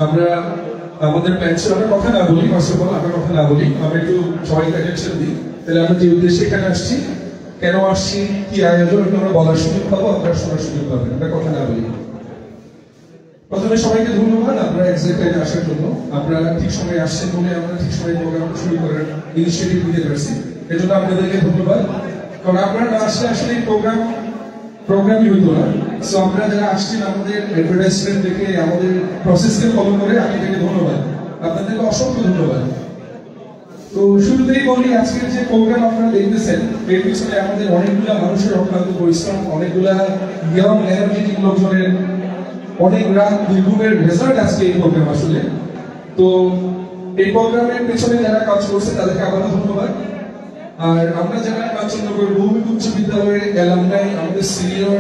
আমরা আমাদের প্ল্যান ছিল আমরা কথা না বলি, ফার্স্ট অফ অল আমরা কথা না বলি, আমরা একটু সবাইকে অ্যাটেনশন দিই। তাহলে আমরা যে উদ্দেশ্যে এখানে আসছি, কেন আসছি, কি আয়োজন, আমরা বলার সুযোগ পাবো, আপনারা শোনার সুযোগ পাবেন। আমরা কথা না বলি। প্রথমে সবাইকে ধন্যবাদ আপনারা এক্সাক্ট টাইমে আসার জন্য। আপনারা ঠিক সময় আসছেন বলে আমরা ঠিক সময় প্রোগ্রাম শুরু করার ইনিশিয়েটিভ নিতে পারছি, এজন্য আপনাদেরকে ধন্যবাদ। কারণ আপনারা না আসলে আসলে প্রোগ্রামই হইতো না। সো আপনারা যারা আসছেন আমাদের অ্যাডভার্টাইজমেন্ট দেখে, আমাদের প্রসেসকে ফলো করে, আপনাদেরকে ধন্যবাদ, আপনাদেরকে অসংখ্য ধন্যবাদ। তো শুরুতেই বলি, আজকের যে প্রোগ্রাম আপনারা দেখতেছেন এর পিছনে আমাদের অনেকগুলা মানুষের অক্লান্ত পরিশ্রম, অনেকগুলা ইয়ং এনার্জেটিক লোকজনের অনেক রাত নির্ঘুমের রেজাল্ট আজকে এই প্রোগ্রাম আসলে। তো এই প্রোগ্রামের পেছনে যারা কাজ করছে তাদেরকে আবারও ধন্যবাদ। আর আমরা যারা কাঞ্চননগর বহুমুখী উচ্চ বিদ্যালয়ের অ্যালামনাই, আমাদের সিনিয়র,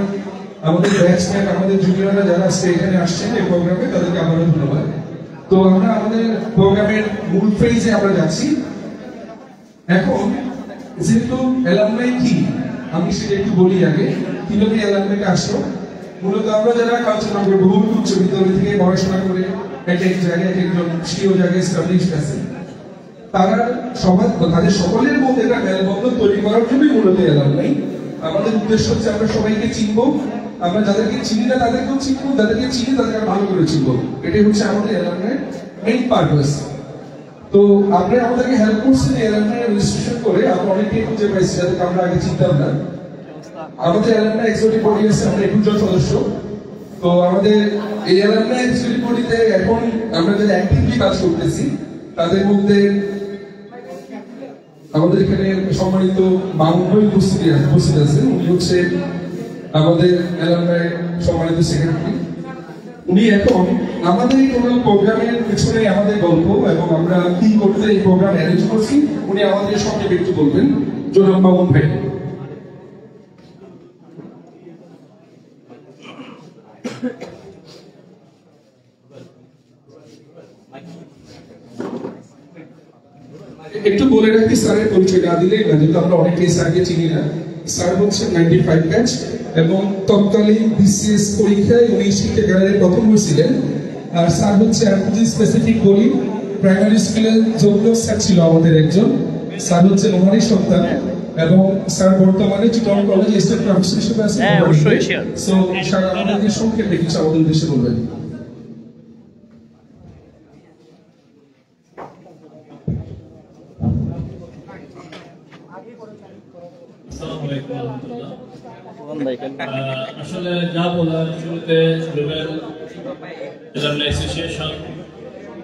আমাদের ব্যাচমেট, আমাদের জুনিয়ররা যারা আজকে এখানে আসছেন এই প্রোগ্রামে, তাদেরকে আবারও ধন্যবাদ। তো আমরা আমাদের প্রোগ্রামের মূল ফেজে আমরা যাচ্ছি এখন। যেহেতু অ্যালামনাই কি, আমি সেটা একটু বলি আগে, কিভাবে অ্যালামনাইটা আসলো। মূলত আমরা যারা কাঞ্চননগর বহুমুখী উচ্চ বিদ্যালয় থেকে পড়াশোনা করে এক জায়গায় এক একজন প্রিয় জায়গায় এস্টাবলিশড আছে, তাদের সকলের মধ্যে একটা মেলবন্ধন তৈরি করার জন্যই মূলত অ্যালামনাই। আমাদের উদ্দেশ্য হচ্ছে আমরা সবাইকে চিনবো, আমরা যাদেরকে চিনি না তাদেরকেও চিনবো, যাদেরকে চিনি তাদেরকে ভালো করে চিনবো। এটাই হচ্ছে আমাদের অ্যালামনাইয়ের মেইন পারপাস। তো আপনারা আমাদেরকে হেল্প করছেন অ্যালামনাই রেজিস্ট্রেশন করে। আমরা অনেকেই খুঁজে পাইছি যাদেরকে আমরা আগে চিনতাম না। আমাদের অ্যালামনাই এক্সিকিউটিভ বডি আছে, আমরা 21 জন সদস্য। তো আমাদের এই অ্যালামনাই এক্সিকিউটিভ বডিতে এখন আমরা যারা অ্যাক্টিভলি কাজ করতেছি তাদের মধ্যে আমাদের এখানে সম্মানিত মামুন ভাই উপস্থিত আছেন। উনি হচ্ছে আমাদের অ্যালামনাই সম্মানিত সেক্রেটারি। উনি এখন আমাদের এই টোটাল প্রোগ্রামের পিছনে আমাদের গল্প এবং আমরা কি করতে এই প্রোগ্রাম অ্যারেঞ্জ করছি, উনি আমাদের সঙ্গে একটু বলবেন। জনাব মামুন ভাই। একটু বলে রাখি, স্যারের পরিচয় না দিলেই না, যেহেতু আমরা অনেকেই স্যারকে চিনি না। স্যার হচ্ছে 95 ব্যাচ এবং তৎকালীন বিসিএস পরীক্ষায় উনি শিক্ষাগারের প্রথম হয়েছিলেন। আর স্যার হচ্ছে স্পেসিফিক বলি, প্রাইমারি স্কুলের যোগ্য স্যার ছিল আমাদের একজন। স্যার হচ্ছে নোমারি সন্তান এবং স্যার বর্তমানে চিটগাং কলেজে স্টেট প্রফেসর হিসেবে আছেন। সো স্যার আমাদেরকে সংক্ষেপে কিছু আমাদের উদ্দেশ্যে বলবেন। আসলে যা বলার শুরুতে গ্লোবাল অ্যালামনাই অ্যাসোসিয়েশন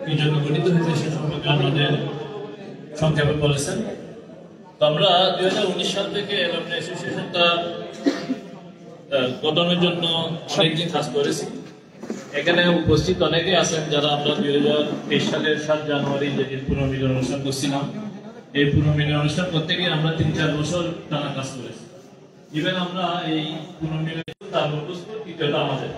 কি জন্য গঠিত হয়েছে সে সম্পর্কে আমাদের সংক্ষেপে বলেছেন। তো আমরা 2019 সাল থেকে অ্যালামনাই অ্যাসোসিয়েশনটা গঠনের জন্য অনেকদিন কাজ করেছি। এখানে উপস্থিত অনেকেই আছেন যারা আমরা 2023 সালের 7 জানুয়ারি যেদিন পুনর্মিলন অনুষ্ঠান করছিলাম, এই পুনর্মিলন অনুষ্ঠান করতে গিয়ে আমরা 3-4 বছর টানা কাজ করেছি। ইভেন আমরা এই পুনর্মিলন তৃতীয়টা আমাদের।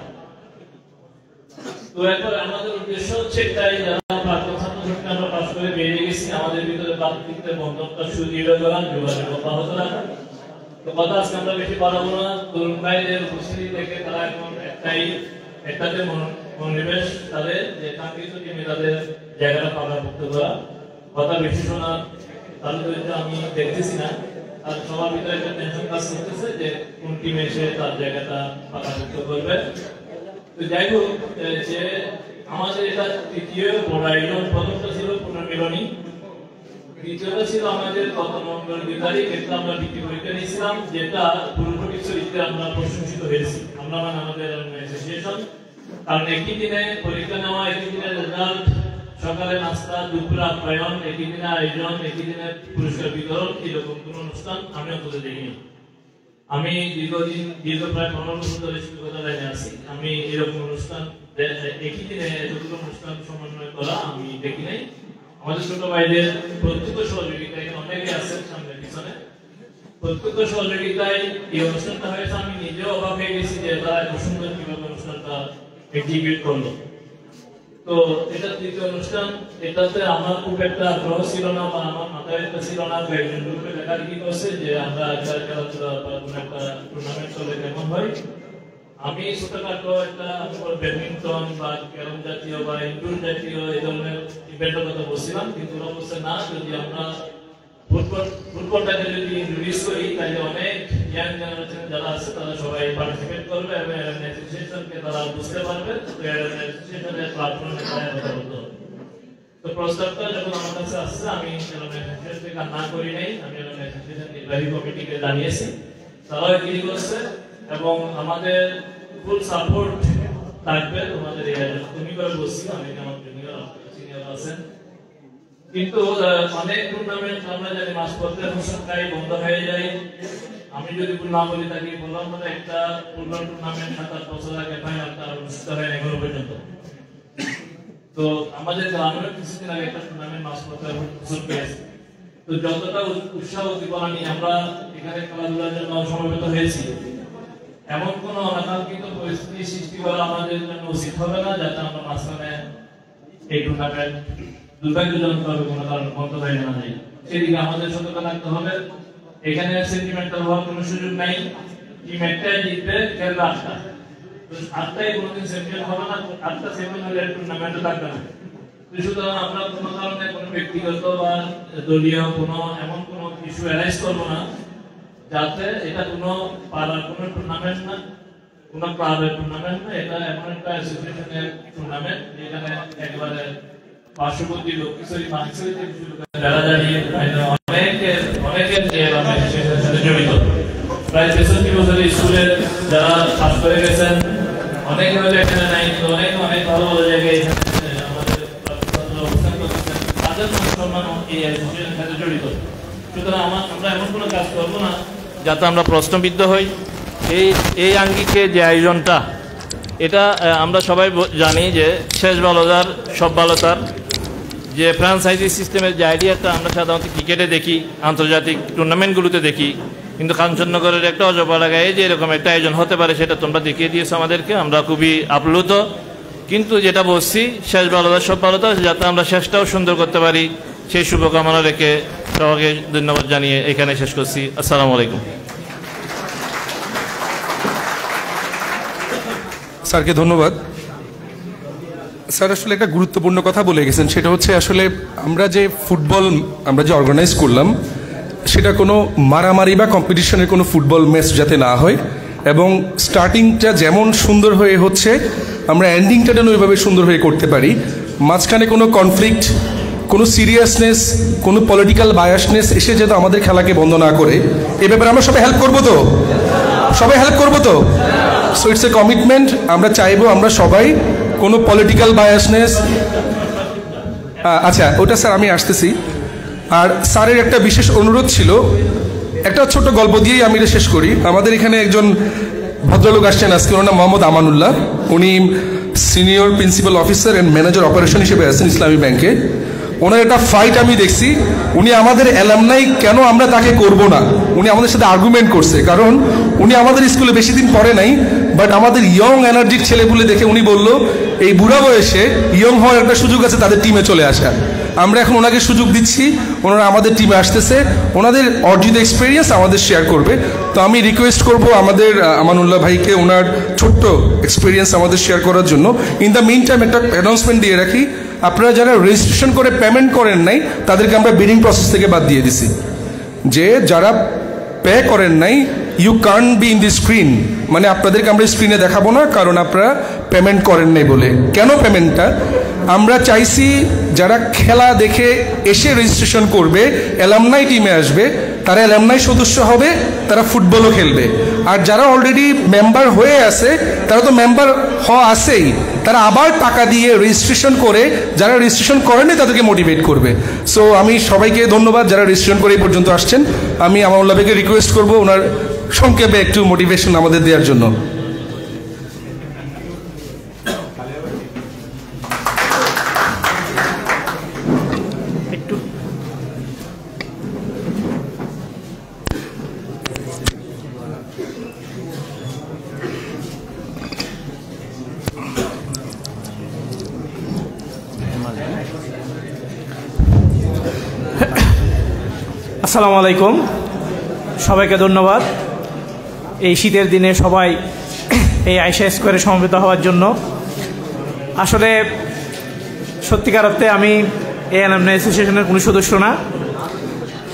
তো এখন আমাদের উদ্দেশ্য হচ্ছে এটাই, যারা প্রাক্তন ছাত্রছাত্রী আমরা পাস করে বেরিয়ে গেছি, আমাদের ভিতরে প্রাকৃতিক বন্ধনটা সুদৃঢ় করা, যোগাযোগ অব্যাহত রাখা। তো কথা আজকে আমরা বেশি বাড়াবো না। তরুণ ভাইদের উপস্থিতি দেখে তারা এখন একটাতে মনোনিবেশ, তাদের যে কাঙ্ক্ষিত টিমে তাদের জায়গাটা পাকাপোক্ত করা। কথা বেশি শোনা তাহলে আমি দেখতেছি না, আর সবার ভিতরে একটা টেনশন কাজ করতেছে যে কোন টিমে এসে তার জায়গাটা পাকাপোক্ত করবে। তো যাই হোক, যে আমাদের এটা তৃতীয় বড় আয়োজন। প্রথমটা ছিল পুনর্মিলনী, দ্বিতীয়টা ছিল আমাদের গত নভেম্বর 2 তারিখ এটা আমরা বৃত্তি পরীক্ষা নিয়েছিলাম, যেটা পুরো বিশ্ববিদ্যালয়ে আমরা প্রশংসিত হয়েছি, আমরা মানে আমাদের অ্যাসোসিয়েশন। কারণ একই দিনে পরীক্ষা নেওয়া, একই দিনে রেজাল্ট, সকালে নাস্তা, দুপুরে আপ্যায়ন, একই দিনে আয়োজন, একই দিনে পুরস্কার বিতরণ, এরকম কোন অনুষ্ঠান আমি অন্তত দেখিনি। আমি দীর্ঘ প্রায় 15 বছর ধরে শিক্ষকতা লাইনে আছি, আমি এরকম অনুষ্ঠান একই দিনে এতগুলো অনুষ্ঠান সমন্বয় করা আমি দেখি নাই। আমাদের ছোট ভাইদের প্রত্যক্ষ সহযোগিতায়, অনেকে আছে সামনে পিছনে, প্রত্যক্ষ সহযোগিতায় এই অনুষ্ঠানটা হয়েছে। আমি নিজেও অবাক হয়ে গেছি যে তারা এত সুন্দর কিভাবে অনুষ্ঠানটা এক্সিকিউট করলো। তো এটা তৃতীয় অনুষ্ঠান, এটাতে আমার খুব একটা আগ্রহ ছিল না বা আমার মাথায় একটা ছিল না। কয়েকজন গ্রুপে লেখালেখি করছে যে আমরা খেলাধুলা বা কোনো একটা টুর্নামেন্ট চলে কেমন হয়। আমি ছোটখাটো একটা ব্যাডমিন্টন বা ক্যারম জাতীয় বা ইনডোর জাতীয় এই ধরনের ইভেন্টের কথা বলছিলাম, কিন্তু ওরা বলছে না, যদি আমরা ফুটবলটাকে যদি ইন্ট্রোডিউস করি তাহলে অনেক ইয়াং জেনারেশন যারা আছে তারা সবাই পার্টিসিপেট করবে এবং অ্যাসোসিয়েশনকে তারা বুঝতে পারবে, তো অ্যাসোসিয়েশনের প্ল্যাটফর্মে তারা কথা বলতে হবে। তো প্রস্তাবটা যখন আমার কাছে আসছে আমি অ্যাসোসিয়েশনকে না করি নাই, আমি অ্যাসোসিয়েশন নির্বাহী কমিটিকে জানিয়েছি, তারাও এগ্রি করছে এবং আমাদের ফুল সাপোর্ট থাকবে তোমাদের এই আয়োজন। তুমি করে বলছি, আমি আমার সিনিয়র আছেন, কিন্তু অনেক টুর্নামেন্ট আমরা জানি মাঝপথে প্রায় বন্ধ হয়ে যায়। আমি যদি ভুল না বলি তাকে বললাম মানে একটা ফুটবল টুর্নামেন্ট 7-8 বছর আগে ফাইনালটা অনুষ্ঠিত হয় এখনো পর্যন্ত। তো আমাদের গ্রামের কিছুদিন আগে একটা টুর্নামেন্ট মাঝপথে সুযোগ পেয়েছে। তো যতটা উৎসাহ উদ্দীপনা নিয়ে আমরা এখানে খেলাধুলার জন্য সমবেত হয়েছি, এমন কোন অনাকাঙ্ক্ষিত পরিস্থিতি সৃষ্টি করা আমাদের জন্য উচিত হবে না, যাতে আমরা মাঝখানে এই টুর্নামেন্ট দুর্ভাগ্যজনকভাবে কোনো কারণ বন্ধ হয়ে না যায়। সেদিকে আমাদের সতর্ক থাকতে হবে। এখানে সেন্টিমেন্টাল হওয়ার কোনো সুযোগ নাই। টিম একটাই জিতবে, খেলবে 8টা, তো 8টাই কোনোদিন চ্যাম্পিয়ন হবে না। 8টা চ্যাম্পিয়ন হলে টুর্নামেন্টে থাকবে না। সুতরাং আমরা কোনো কারণে কোনো ব্যক্তিগত বা দলীয় কোনো এমন কোনো ইস্যু অ্যারাইজ করবো না, যাতে এটা কোনো পাড়ার কোনো টুর্নামেন্ট না, কোনো ক্লাবের টুর্নামেন্ট না, এটা এমন একটা অ্যাসোসিয়েশনের টুর্নামেন্ট যেখানে একবারে পার্শ্ববর্তী লোক কিছুই যারা দাঁড়িয়ে অনেকের সাথে জড়িত, প্রায় 63 বছরের স্কুলের যারা পাস করে গেছেন, অনেকে হয়তো এখানে নাই, কিন্তু অনেক ভালো ভালো জায়গায় আমাদের অবস্থান করতেছেন, তাদের সম্মান এই অ্যাসোসিয়েশনের সাথে জড়িত। সুতরাং আমরা এমন কোনো কাজ করবো না যাতে আমরা প্রশ্নবিদ্ধ হই। এই আঙ্গিকে যে আয়োজনটা, এটা আমরা সবাই জানি যে শেষ ভালো যার সব ভালো তার, যে ফ্র্যাঞ্চাইজি সিস্টেমের যে আইডিয়াটা আমরা সাধারণত ক্রিকেটে দেখি, আন্তর্জাতিক টুর্নামেন্টগুলোতে দেখি, কিন্তু কাঞ্চননগরের একটা অজপা লাগায় যে এরকম একটা আয়োজন হতে পারে সেটা তোমরা দেখিয়ে দিয়েছো আমাদেরকে, আমরা খুবই আপ্লুত। কিন্তু যেটা বলছি, শেষ ভালো তার সব ভালো তার, যাতে আমরা শেষটাও সুন্দর করতে পারি সেই শুভকামনা রেখে সবাইকে ধন্যবাদ জানিয়ে এখানে শেষ করছি। আসসালামু আলাইকুম। স্যারকে ধন্যবাদ। স্যার আসলে একটা গুরুত্বপূর্ণ কথা বলে গেছেন, সেটা হচ্ছে আসলে আমরা যে ফুটবল আমরা যে অর্গানাইজ করলাম সেটা কোনো মারামারি বা কম্পিটিশনের কোনো ফুটবল ম্যাচ যাতে না হয়, এবং স্টার্টিংটা যেমন সুন্দর হয়ে হচ্ছে আমরা এন্ডিংটা যেন ওইভাবে সুন্দর হয়ে করতে পারি। মাঝখানে কোনো কনফ্লিক্ট, কোনো সিরিয়াসনেস, কোনো পলিটিক্যাল বায়াসনেস এসে যেন আমাদের খেলাকে বন্ধ না করে, এ ব্যাপারে আমরা সবাই হেল্প করবো তো? সবাই হেল্প করবো তো? So it's a commitment. আমরা চাইবো আমরা সবাই কোনো পলিটিক্যাল বায়াসনেস, আচ্ছা ওটা স্যার আমি আসতেছি। আর স্যারের একটা বিশেষ অনুরোধ ছিল, একটা ছোট গল্প দিয়েই আমি এটা শেষ করি। আমাদের এখানে একজন ভদ্রলোক আসছেন আজকে, ওনার নাম মোহাম্মদ আমানুল্লাহ। উনি senior principal officer and manager operation হিসেবে আছেন ইসলামী ব্যাংকে। ওনার একটা ফাইট আমি দেখছি, উনি আমাদের অ্যালামনাই কেন আমরা তাকে করব না, উনি আমাদের সাথে আর্গুমেন্ট করছে, কারণ উনি আমাদের স্কুলে বেশি দিন পড়ে নাই, বাট আমাদের ইয়ং এনার্জির ছেলেগুলো দেখে উনি বলল এই বুড়া বয়সে ইয়ং হওয়ার একটা সুযোগ আছে তাদের টিমে চলে আসা। আমরা এখন ওনাকে সুযোগ দিচ্ছি, ওনারা আমাদের টিমে আসতেছে, ওনাদের অর্জিত এক্সপিরিয়েন্স আমাদের শেয়ার করবে। তো আমি রিকোয়েস্ট করব আমাদের আমানুল্লাহ ভাইকে ওনার ছোট্ট এক্সপিরিয়েন্স আমাদের শেয়ার করার জন্য। ইন দ্য মিন টাইম একটা অ্যানাউন্সমেন্ট দিয়ে রাখি, আপনারা যারা রেজিস্ট্রেশন করে পেমেন্ট করেন নাই তাদেরকে আমরা বিডিং প্রসেস থেকে বাদ দিয়ে দিছি। যে যারা পে করেন নাই, you can't be in the screen, মানে আপনাদেরকে আমরা স্ক্রিনে দেখাবো না, কারণ আপনারা পেমেন্ট করেন নাই বলে। কেন পেমেন্টটা আমরা চাইছি, যারা খেলা দেখে এসে রেজিস্ট্রেশন করবে, অ্যালামনাই টিমে আসবে, তারা অ্যালামনাই সদস্য হবে, তারা ফুটবলও খেলবে। আর যারা অলরেডি মেম্বার হয়ে আছে তারা তো মেম্বার হওয়া আছেই, তারা আবার টাকা দিয়ে রেজিস্ট্রেশন করে যারা রেজিস্ট্রেশন করেনি তাদেরকে মোটিভেট করবে। সো আমি সবাইকে ধন্যবাদ যারা রেজিস্ট্রেশন করে এই পর্যন্ত আসছেন। আমি আমানুল্লাহ ভাইকে রিকোয়েস্ট করবো ওনার সংক্ষেপে একটু মোটিভেশন আমাদের দেওয়ার জন্য। আসসালামু আলাইকুম, সবাইকে ধন্যবাদ। এই শীতের দিনে সবাই এই আয়েশা স্কোয়ারে সমবেত হওয়ার জন্য। আসলে সত্যিকার অর্থে আমি এই অ্যালুমনাই অ্যাসোসিয়েশনের কোনো সদস্য না।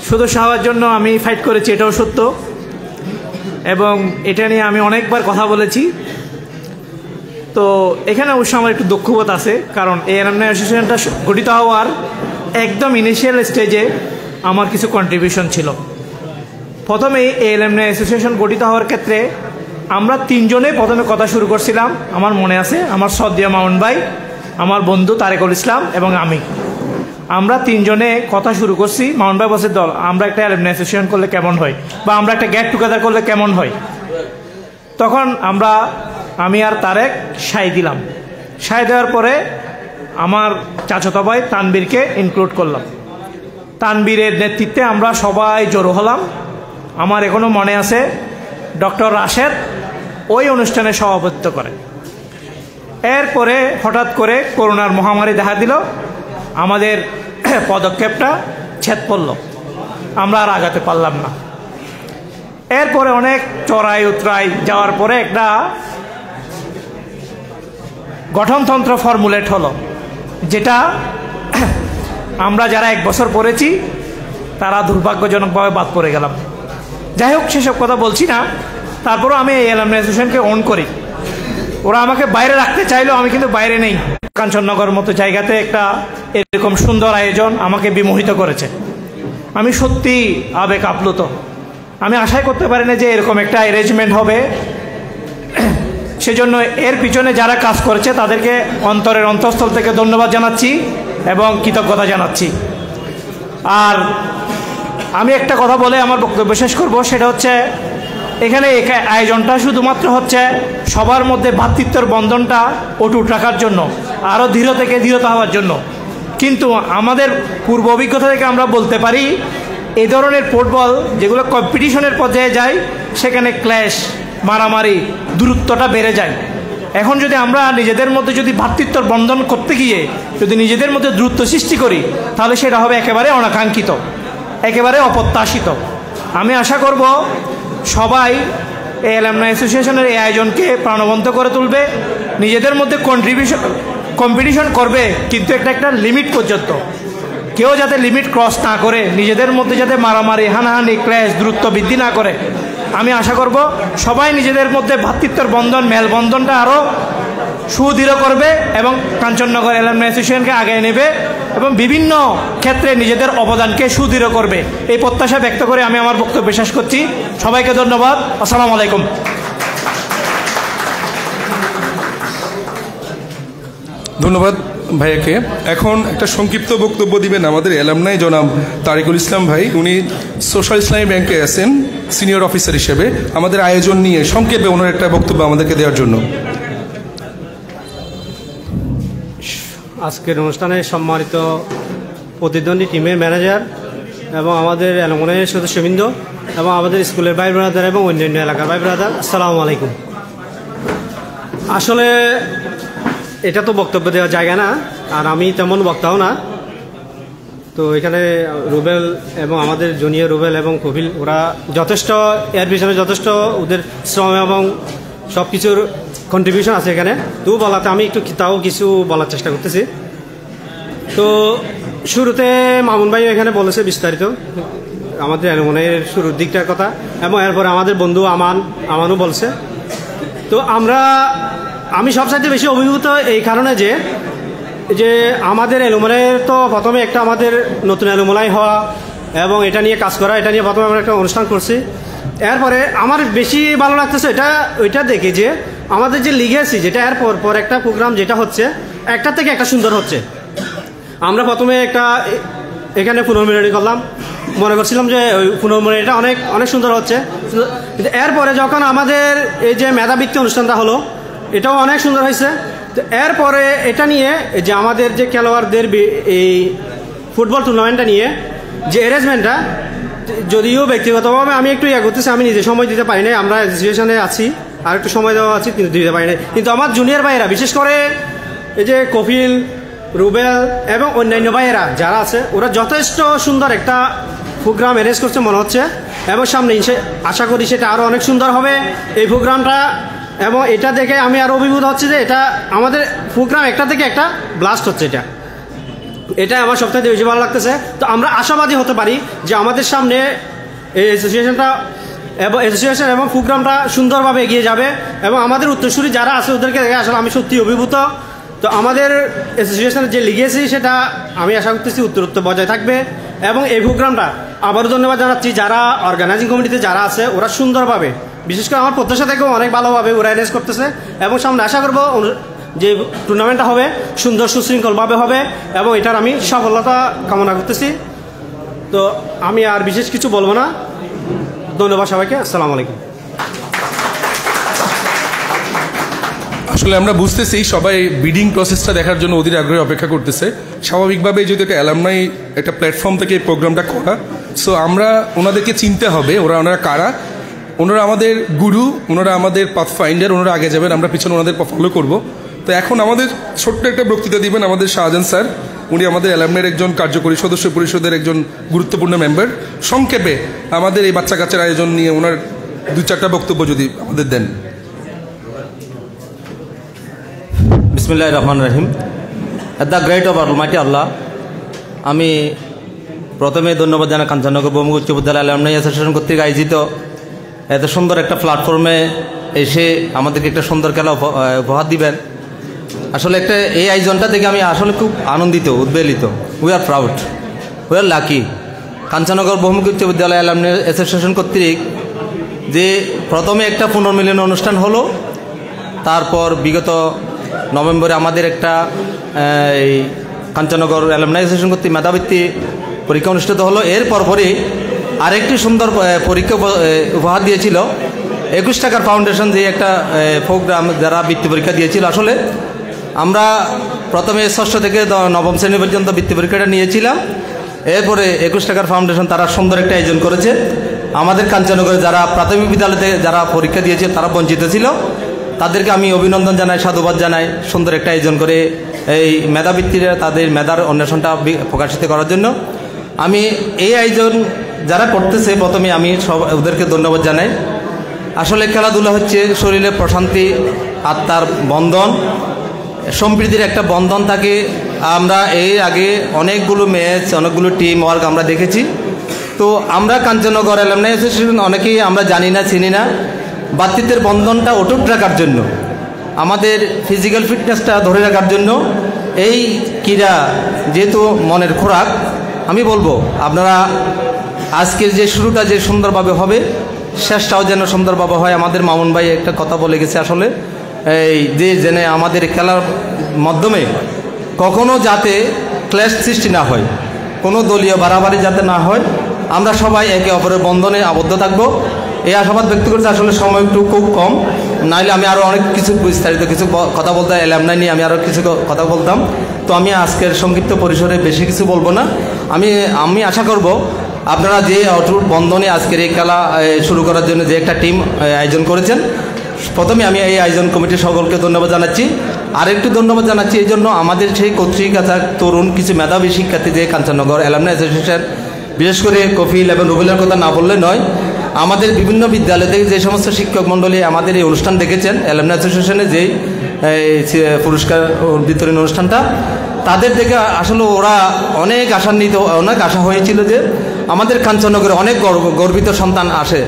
সদস্য হওয়ার জন্য আমি ফাইট করেছি, এটাও সত্য, এবং এটা নিয়ে আমি অনেকবার কথা বলেছি। তো এখানে অবশ্য আমার একটু দুঃখবোধ আছে, কারণ এই অ্যালুমনাই অ্যাসোসিয়েশনটা গঠিত হওয়ার একদম ইনিশিয়াল স্টেজে আমার কিছু কন্ট্রিবিউশন ছিল। প্রথমে এই অ্যালুমনাই অ্যাসোসিয়েশন গঠিত হওয়ার ক্ষেত্রে আমরা তিনজনে প্রথমে কথা শুরু করছিলাম, আমার মনে আছে। আমার শ্রদ্ধেয় মামুন ভাই, আমার বন্ধু তারেকুল ইসলাম এবং আমি, আমরা তিনজনে কথা শুরু করছি। মামুন ভাই বসে দল আমরা একটা অ্যালুমনাই অ্যাসোসিয়েশন করলে কেমন হয়, বা আমরা একটা গেট টুগেদার করলে কেমন হয়। তখন আমি আর তারেক সাই দিলাম। সাই দেওয়ার পরে আমার চাচাতো ভাই তানবীরকে ইনক্লুড করলাম। তানবীরের নেতৃত্বে আমরা সবাই জড়ো হলাম। আমার এখনও মনে আছে ডক্টর রাশেদ ওই অনুষ্ঠানে সভাপতিত্ব করে। এরপরে হঠাৎ করে করোনার মহামারী দেখা দিল, আমাদের পদক্ষেপটা ছেদ পড়ল, আমরা আর আগাতে পারলাম না। এরপরে অনেক চড়াই উতরাই যাওয়ার পরে একটা গঠনতন্ত্র ফর্মুলেট হলো, যেটা আমরা যারা 1 বছর পড়েছি তারা দুর্ভাগ্যজনকভাবে বাদ পড়ে গেলাম। যাই হোক, সেসব কথা বলছি না। তারপরও আমি এই অ্যালুমনাই অ্যাসোসিয়েশনকে অন করি। ওরা আমাকে বাইরে রাখতে চাইলো, আমি কিন্তু বাইরে নেই। কাঞ্চননগর মতো জায়গাতে একটা এরকম সুন্দর আয়োজন আমাকে বিমোহিত করেছে। আমি সত্যি আবেগ আপ্লুত। আমি আশাই করতে পারি না যে এরকম একটা অ্যারেঞ্জমেন্ট হবে। সেজন্য এর পিছনে যারা কাজ করেছে তাদেরকে অন্তরের অন্তঃস্থল থেকে ধন্যবাদ জানাচ্ছি এবং কৃতজ্ঞতা জানাচ্ছি। আর আমি একটা কথা বলে আমার বক্তব্য শেষ করব, সেটা হচ্ছে এখানে আয়োজনটা শুধুমাত্র হচ্ছে সবার মধ্যে ভ্রাতৃত্বের বন্ধনটা অটুট রাখার জন্য, আরও দৃঢ় থেকে দৃঢ়তা হওয়ার জন্য। কিন্তু আমাদের পূর্ব অভিজ্ঞতা থেকে আমরা বলতে পারি, এই ধরনের ফুটবল যেগুলো কম্পিটিশনের পর্যায়ে যায় সেখানে ক্ল্যাশ, মারামারি, দূরত্বটা বেড়ে যায়। এখন যদি আমরা নিজেদের মধ্যে যদি ভ্রাতৃত্বের বন্ধন করতে গিয়ে যদি নিজেদের মধ্যে দূরত্ব সৃষ্টি করি, তাহলে সেটা হবে একেবারে অনাকাঙ্ক্ষিত, একেবারে অপ্রত্যাশিত। আমি আশা করব সবাই এই অ্যালুমনাই অ্যাসোসিয়েশনের এই আয়োজনকে প্রাণবন্ত করে তুলবে, নিজেদের মধ্যে কম্পিটিশন করবে, কিন্তু একটা লিমিট পর্যন্ত। কেউ যাতে লিমিট ক্রস না করে, নিজেদের মধ্যে যাতে মারামারি, হানাহানি, ক্ল্যাশ, দূরত্ব বৃদ্ধি না করে। আমি আশা করব সবাই নিজেদের মধ্যে ভ্রাতৃত্বের বন্ধন, মেলবন্ধনটা আরও সুদৃঢ় করবে এবং কাঞ্চননগর অ্যালুমনাই অ্যাসোসিয়েশনকে আগায় নেবে এবং বিভিন্ন ক্ষেত্রে নিজেদের অবদানকে সুদৃঢ় করবে। এই প্রত্যাশা ব্যক্ত করে আমি আমার বক্তব্য শেষ করছি। সবাইকে ধন্যবাদ। আসসালামু আলাইকুম। ধন্যবাদ ভাইয়াকে। এখন একটা সংক্ষিপ্ত বক্তব্য দিবেন আমাদের অ্যালুমনাই জনাব তারেকুল ইসলাম ভাই। উনি সোশ্যাল ইসলামী ব্যাংকে আছেন সিনিয়র অফিসার হিসেবে। আমাদের আয়োজন নিয়ে সংক্ষেপে ওনার একটা বক্তব্য আমাদেরকে দেওয়ার জন্য। আজকের অনুষ্ঠানে সম্মানিত প্রতিদ্বন্দ্বী টিমের ম্যানেজার এবং আমাদের অ্যালুমনাইয়ের সদস্যবৃন্দ এবং আমাদের স্কুলের ভাই ব্রাদার এবং অন্যান্য এলাকার ভাই ব্রাদার, আসসালামু আলাইকুম। আসলে এটা তো বক্তব্য দেওয়ার জায়গা না, আর আমি তেমন বক্তাও না। তো এখানে রুবেল এবং আমাদের জুনিয়র রুবেল এবং কপিল, ওরা যথেষ্ট এর পিছনে যথেষ্ট ওদের শ্রম এবং সব কিছুর কন্ট্রিবিউশন আছে এখানে। তো বলাতে আমি তাও কিছু বলার চেষ্টা করতেছি। তো শুরুতে মামুন ভাই এখানে বলেছে বিস্তারিত আমাদের অ্যালুমনাইয়ের শুরুর দিকটার কথা, এবং এরপরে আমাদের বন্ধু আমানও বলছে। তো আমি সবচাইতে বেশি অভিভূত এই কারণে যে আমাদের অ্যালুমনাইয়ের তো প্রথমে একটা আমাদের নতুন অ্যালুমনাই হওয়া এবং এটা নিয়ে কাজ করা, এটা নিয়ে প্রথমে আমরা একটা অনুষ্ঠান করছি। এরপরে আমার বেশি ভালো লাগতেছে ওইটা দেখে যে আমাদের যে লিগেসি, যেটা এর পর একটা প্রোগ্রাম যেটা হচ্ছে একটা থেকে একটা সুন্দর হচ্ছে। আমরা প্রথমে একটা এখানে পুনর্মিলনী করলাম, মনে করছিলাম যে ওই পুনর্মিলনীটা অনেক অনেক সুন্দর হচ্ছে। কিন্তু এরপরে যখন আমাদের এই যে মেধাবৃত্তি অনুষ্ঠানটা হলো, এটাও অনেক সুন্দর হয়েছে। তো এরপরে এটা নিয়ে যে আমাদের যে খেলোয়াড়দের এই ফুটবল টুর্নামেন্টটা নিয়ে যে অ্যারেঞ্জমেন্টটা, যদিও ব্যক্তিগতভাবে আমি একটু ইয়ে করতেছি, আমি নিজে সময় দিতে পারি নাই। আমরা অ্যাসোসিয়েশনে আছি, আর একটু সময় দেওয়া আছে, কিন্তু দিতে পারি নাই। কিন্তু আমার জুনিয়র ভাইয়েরা, বিশেষ করে এই যে কপিল, রুবেল এবং অন্যান্য ভাইয়েরা যারা আছে, ওরা যথেষ্ট সুন্দর একটা প্রোগ্রাম অ্যারেঞ্জ করছে মনে হচ্ছে, এবং সামনে আশা করি সেটা আরও অনেক সুন্দর হবে। এই প্রোগ্রামটা এবং এটা দেখে আমি আরও অভিভূত হচ্ছে যে এটা আমাদের প্রোগ্রাম একটা থেকে একটা ব্লাস্ট হচ্ছে। এটা আমার সবথেকে বেশি ভালো লাগতেছে। তো আমরা আশাবাদী হতে পারি যে আমাদের সামনে এই অ্যাসোসিয়েশন এবং প্রোগ্রামটা সুন্দরভাবে এগিয়ে যাবে এবং আমাদের উত্তরসূরি যারা আছে ওদেরকে দেখে আসলে আমি সত্যি অভিভূত। তো আমাদের অ্যাসোসিয়েশনের যে লিগেসি সেটা আমি আশা করতেছি উত্তরোত্তর বজায় থাকবে এবং এই প্রোগ্রামটা আবারও ধন্যবাদ জানাচ্ছি যারা অর্গানাইজিং কমিটিতে যারা আছে ওরা সুন্দরভাবে, বিশেষ করে আমার প্রত্যাশা থেকেও অনেক ভালোভাবে ওরা অ্যারেঞ্জ করতেছে এবং সামনে আশা করবো যে টুর্নামেন্টটা হবে সুন্দর সুশৃঙ্খলভাবে হবে এবং এটার আমি সফলতা কামনা করতেছি। তো আমি আর বিশেষ কিছু বলবো না, ধন্যবাদ সবাইকে, আসসালামু আলাইকুম। আসলে আমরা বুঝতেছি সবাই বিডিং প্রসেসটা দেখার জন্য অধীর আগ্রহে অপেক্ষা করতেছে। স্বাভাবিকভাবে যেহেতু একটা অ্যালামনাই একটা প্ল্যাটফর্ম থেকে এই প্রোগ্রামটা করা, সো আমরা ওনাদেরকে চিনতে হবে ওনারা কারা। ওনারা আমাদের গুরু, ওনারা আমাদের পাথফাইন্ডার, ওনারা আগে যাবেন, আমরা পিছনে ওনাদের ফলো করব। তো এখন আমাদের ছোট্ট একটা বক্তৃতা দিবেন আমাদের শাহজাহান স্যার। উনি আমাদের অ্যালামনাইয়ের একজন কার্যকরী সদস্য পরিষদের একজন গুরুত্বপূর্ণ মেম্বার। সংক্ষেপে আমাদের এই বাচ্চা কাচ্চার আয়োজন নিয়ে ওনার 2-4টা বক্তব্য যদি আমাদের দেন। বিসমিল্লাহির রহমানির রহিম। At the great of almighty আল্লাহ, আমি প্রথমে ধন্যবাদ জানাই কাঞ্চননগর বহুমুখী উচ্চ বিদ্যালয় অ্যালামনাই অ্যাসোসিয়েশন কর্তৃক আয়োজিত এত সুন্দর একটা প্ল্যাটফর্মে এসে আমাদেরকে একটা সুন্দর খেলা উপহার দিবেন। আসলে একটা এই আয়োজনটা দেখে আমি আসলে খুব আনন্দিত, উদ্বেলিত। We are proud, we are lucky. Kanchannagar বহুমুখী উচ্চ বিদ্যালয় অ্যালামনাই অ্যাসোসিয়েশন কর্তৃক যে প্রথমে একটা পুনর্মিলন অনুষ্ঠান হলো, তারপর বিগত নভেম্বরে আমাদের একটা এই কাঞ্চননগর অ্যালামনাই অ্যাসোসিয়েশন কর্তৃক মেধাবৃত্তি পরীক্ষা অনুষ্ঠিত হলো। এর পরপরই আরেকটি সুন্দর পরীক্ষা উপহার দিয়েছিল 21 টাকার ফাউন্ডেশন, যে একটা প্রোগ্রাম যারা বৃত্তি পরীক্ষা দিয়েছিল। আসলে আমরা প্রথমে 6ষ্ঠ থেকে 9ম শ্রেণী পর্যন্ত বৃত্তি পরীক্ষাটা নিয়েছিলাম। এরপরে 21 টাকার ফাউন্ডেশন তারা সুন্দর একটা আয়োজন করেছে। আমাদের কাঞ্চননগরে যারা প্রাথমিক বিদ্যালয়তে যারা পরীক্ষা দিয়েছে তারা বঞ্চিত ছিল, তাদেরকে আমি অভিনন্দন জানাই, সাধুবাদ জানাই সুন্দর একটা আয়োজন করে এই মেধাবৃত্তিরা তাদের মেধার অন্বেষণটা প্রকাশিত করার জন্য। আমি এই আয়োজন যারা করতেছে প্রথমে আমি সব ওদেরকে ধন্যবাদ জানাই। আসলে খেলাধুলা হচ্ছে শরীরের প্রশান্তি, আত্মার বন্ধন, সম্প্রীতির একটা বন্ধন থাকে। আমরা এর আগে অনেকগুলো ম্যাচ, অনেকগুলো টিম ওয়ার্ক আমরা দেখেছি। তো আমরা কাঞ্চননগর অ্যালামনাই অ্যাসোসিয়েশন অনেকেই আমরা জানি না, চিনি না। ভ্রাতৃত্বের বন্ধনটা অটুট রাখার জন্য, আমাদের ফিজিক্যাল ফিটনেসটা ধরে রাখার জন্য এই ক্রীড়া যেহেতু মনের খোরাক, আমি বলবো আপনারা আজকের যে শুরুটা যে সুন্দরভাবে হবে, শেষটাও যেন সুন্দরভাবে হয়। আমাদের মামুন ভাই একটা কথা বলে গেছে, আসলে এই যে জেনে আমাদের খেলার মাধ্যমে কখনো যাতে ক্লেশ সৃষ্টি না হয়, কোনো দলীয় বাড়াবাড়ি যাতে না হয়, আমরা সবাই একে অপরের বন্ধনে আবদ্ধ থাকবো, এই আশাবাদ ব্যক্ত করছে। আসলে সময় একটু খুব কম, নাহলে আমি আরও অনেক কিছু বিস্তারিত কিছু কথা বলতাম, অ্যালামনাই নিয়ে আমি আরও কিছু কথা বলতাম। তো আমি আজকের সংক্ষিপ্ত পরিসরে বেশি কিছু বলবো না। আমি আশা করব আপনারা যে অটুট বন্ধনে আজকের এই খেলা শুরু করার জন্য যে একটা টিম আয়োজন করেছেন, প্রথমে আমি এই আয়োজন কমিটির সকলকে ধন্যবাদ জানাচ্ছি। আরেকটু ধন্যবাদ জানাচ্ছি এই জন্য আমাদের সেই কর্তৃকাতা তরুণ কিছু মেধাবী শিক্ষার্থী যে কাঞ্চননগর অ্যালামনাই অ্যাসোসিয়েশন, বিশেষ করে কফিল এবং রুবেলের কথা না বললে নয়, আমাদের বিভিন্ন বিদ্যালয় থেকে যে সমস্ত শিক্ষক মণ্ডলী আমাদের এই অনুষ্ঠান দেখেছেন, অ্যালামনাই অ্যাসোসিয়েশনে যেই পুরস্কার বিতরণ অনুষ্ঠানটা, তাদের থেকে আসলে ওরা অনেক আশান্বিত, অনেক আশা হয়েছিল যে আমাদের কাঞ্চননগরে অনেক গর্বিত সন্তান আসে।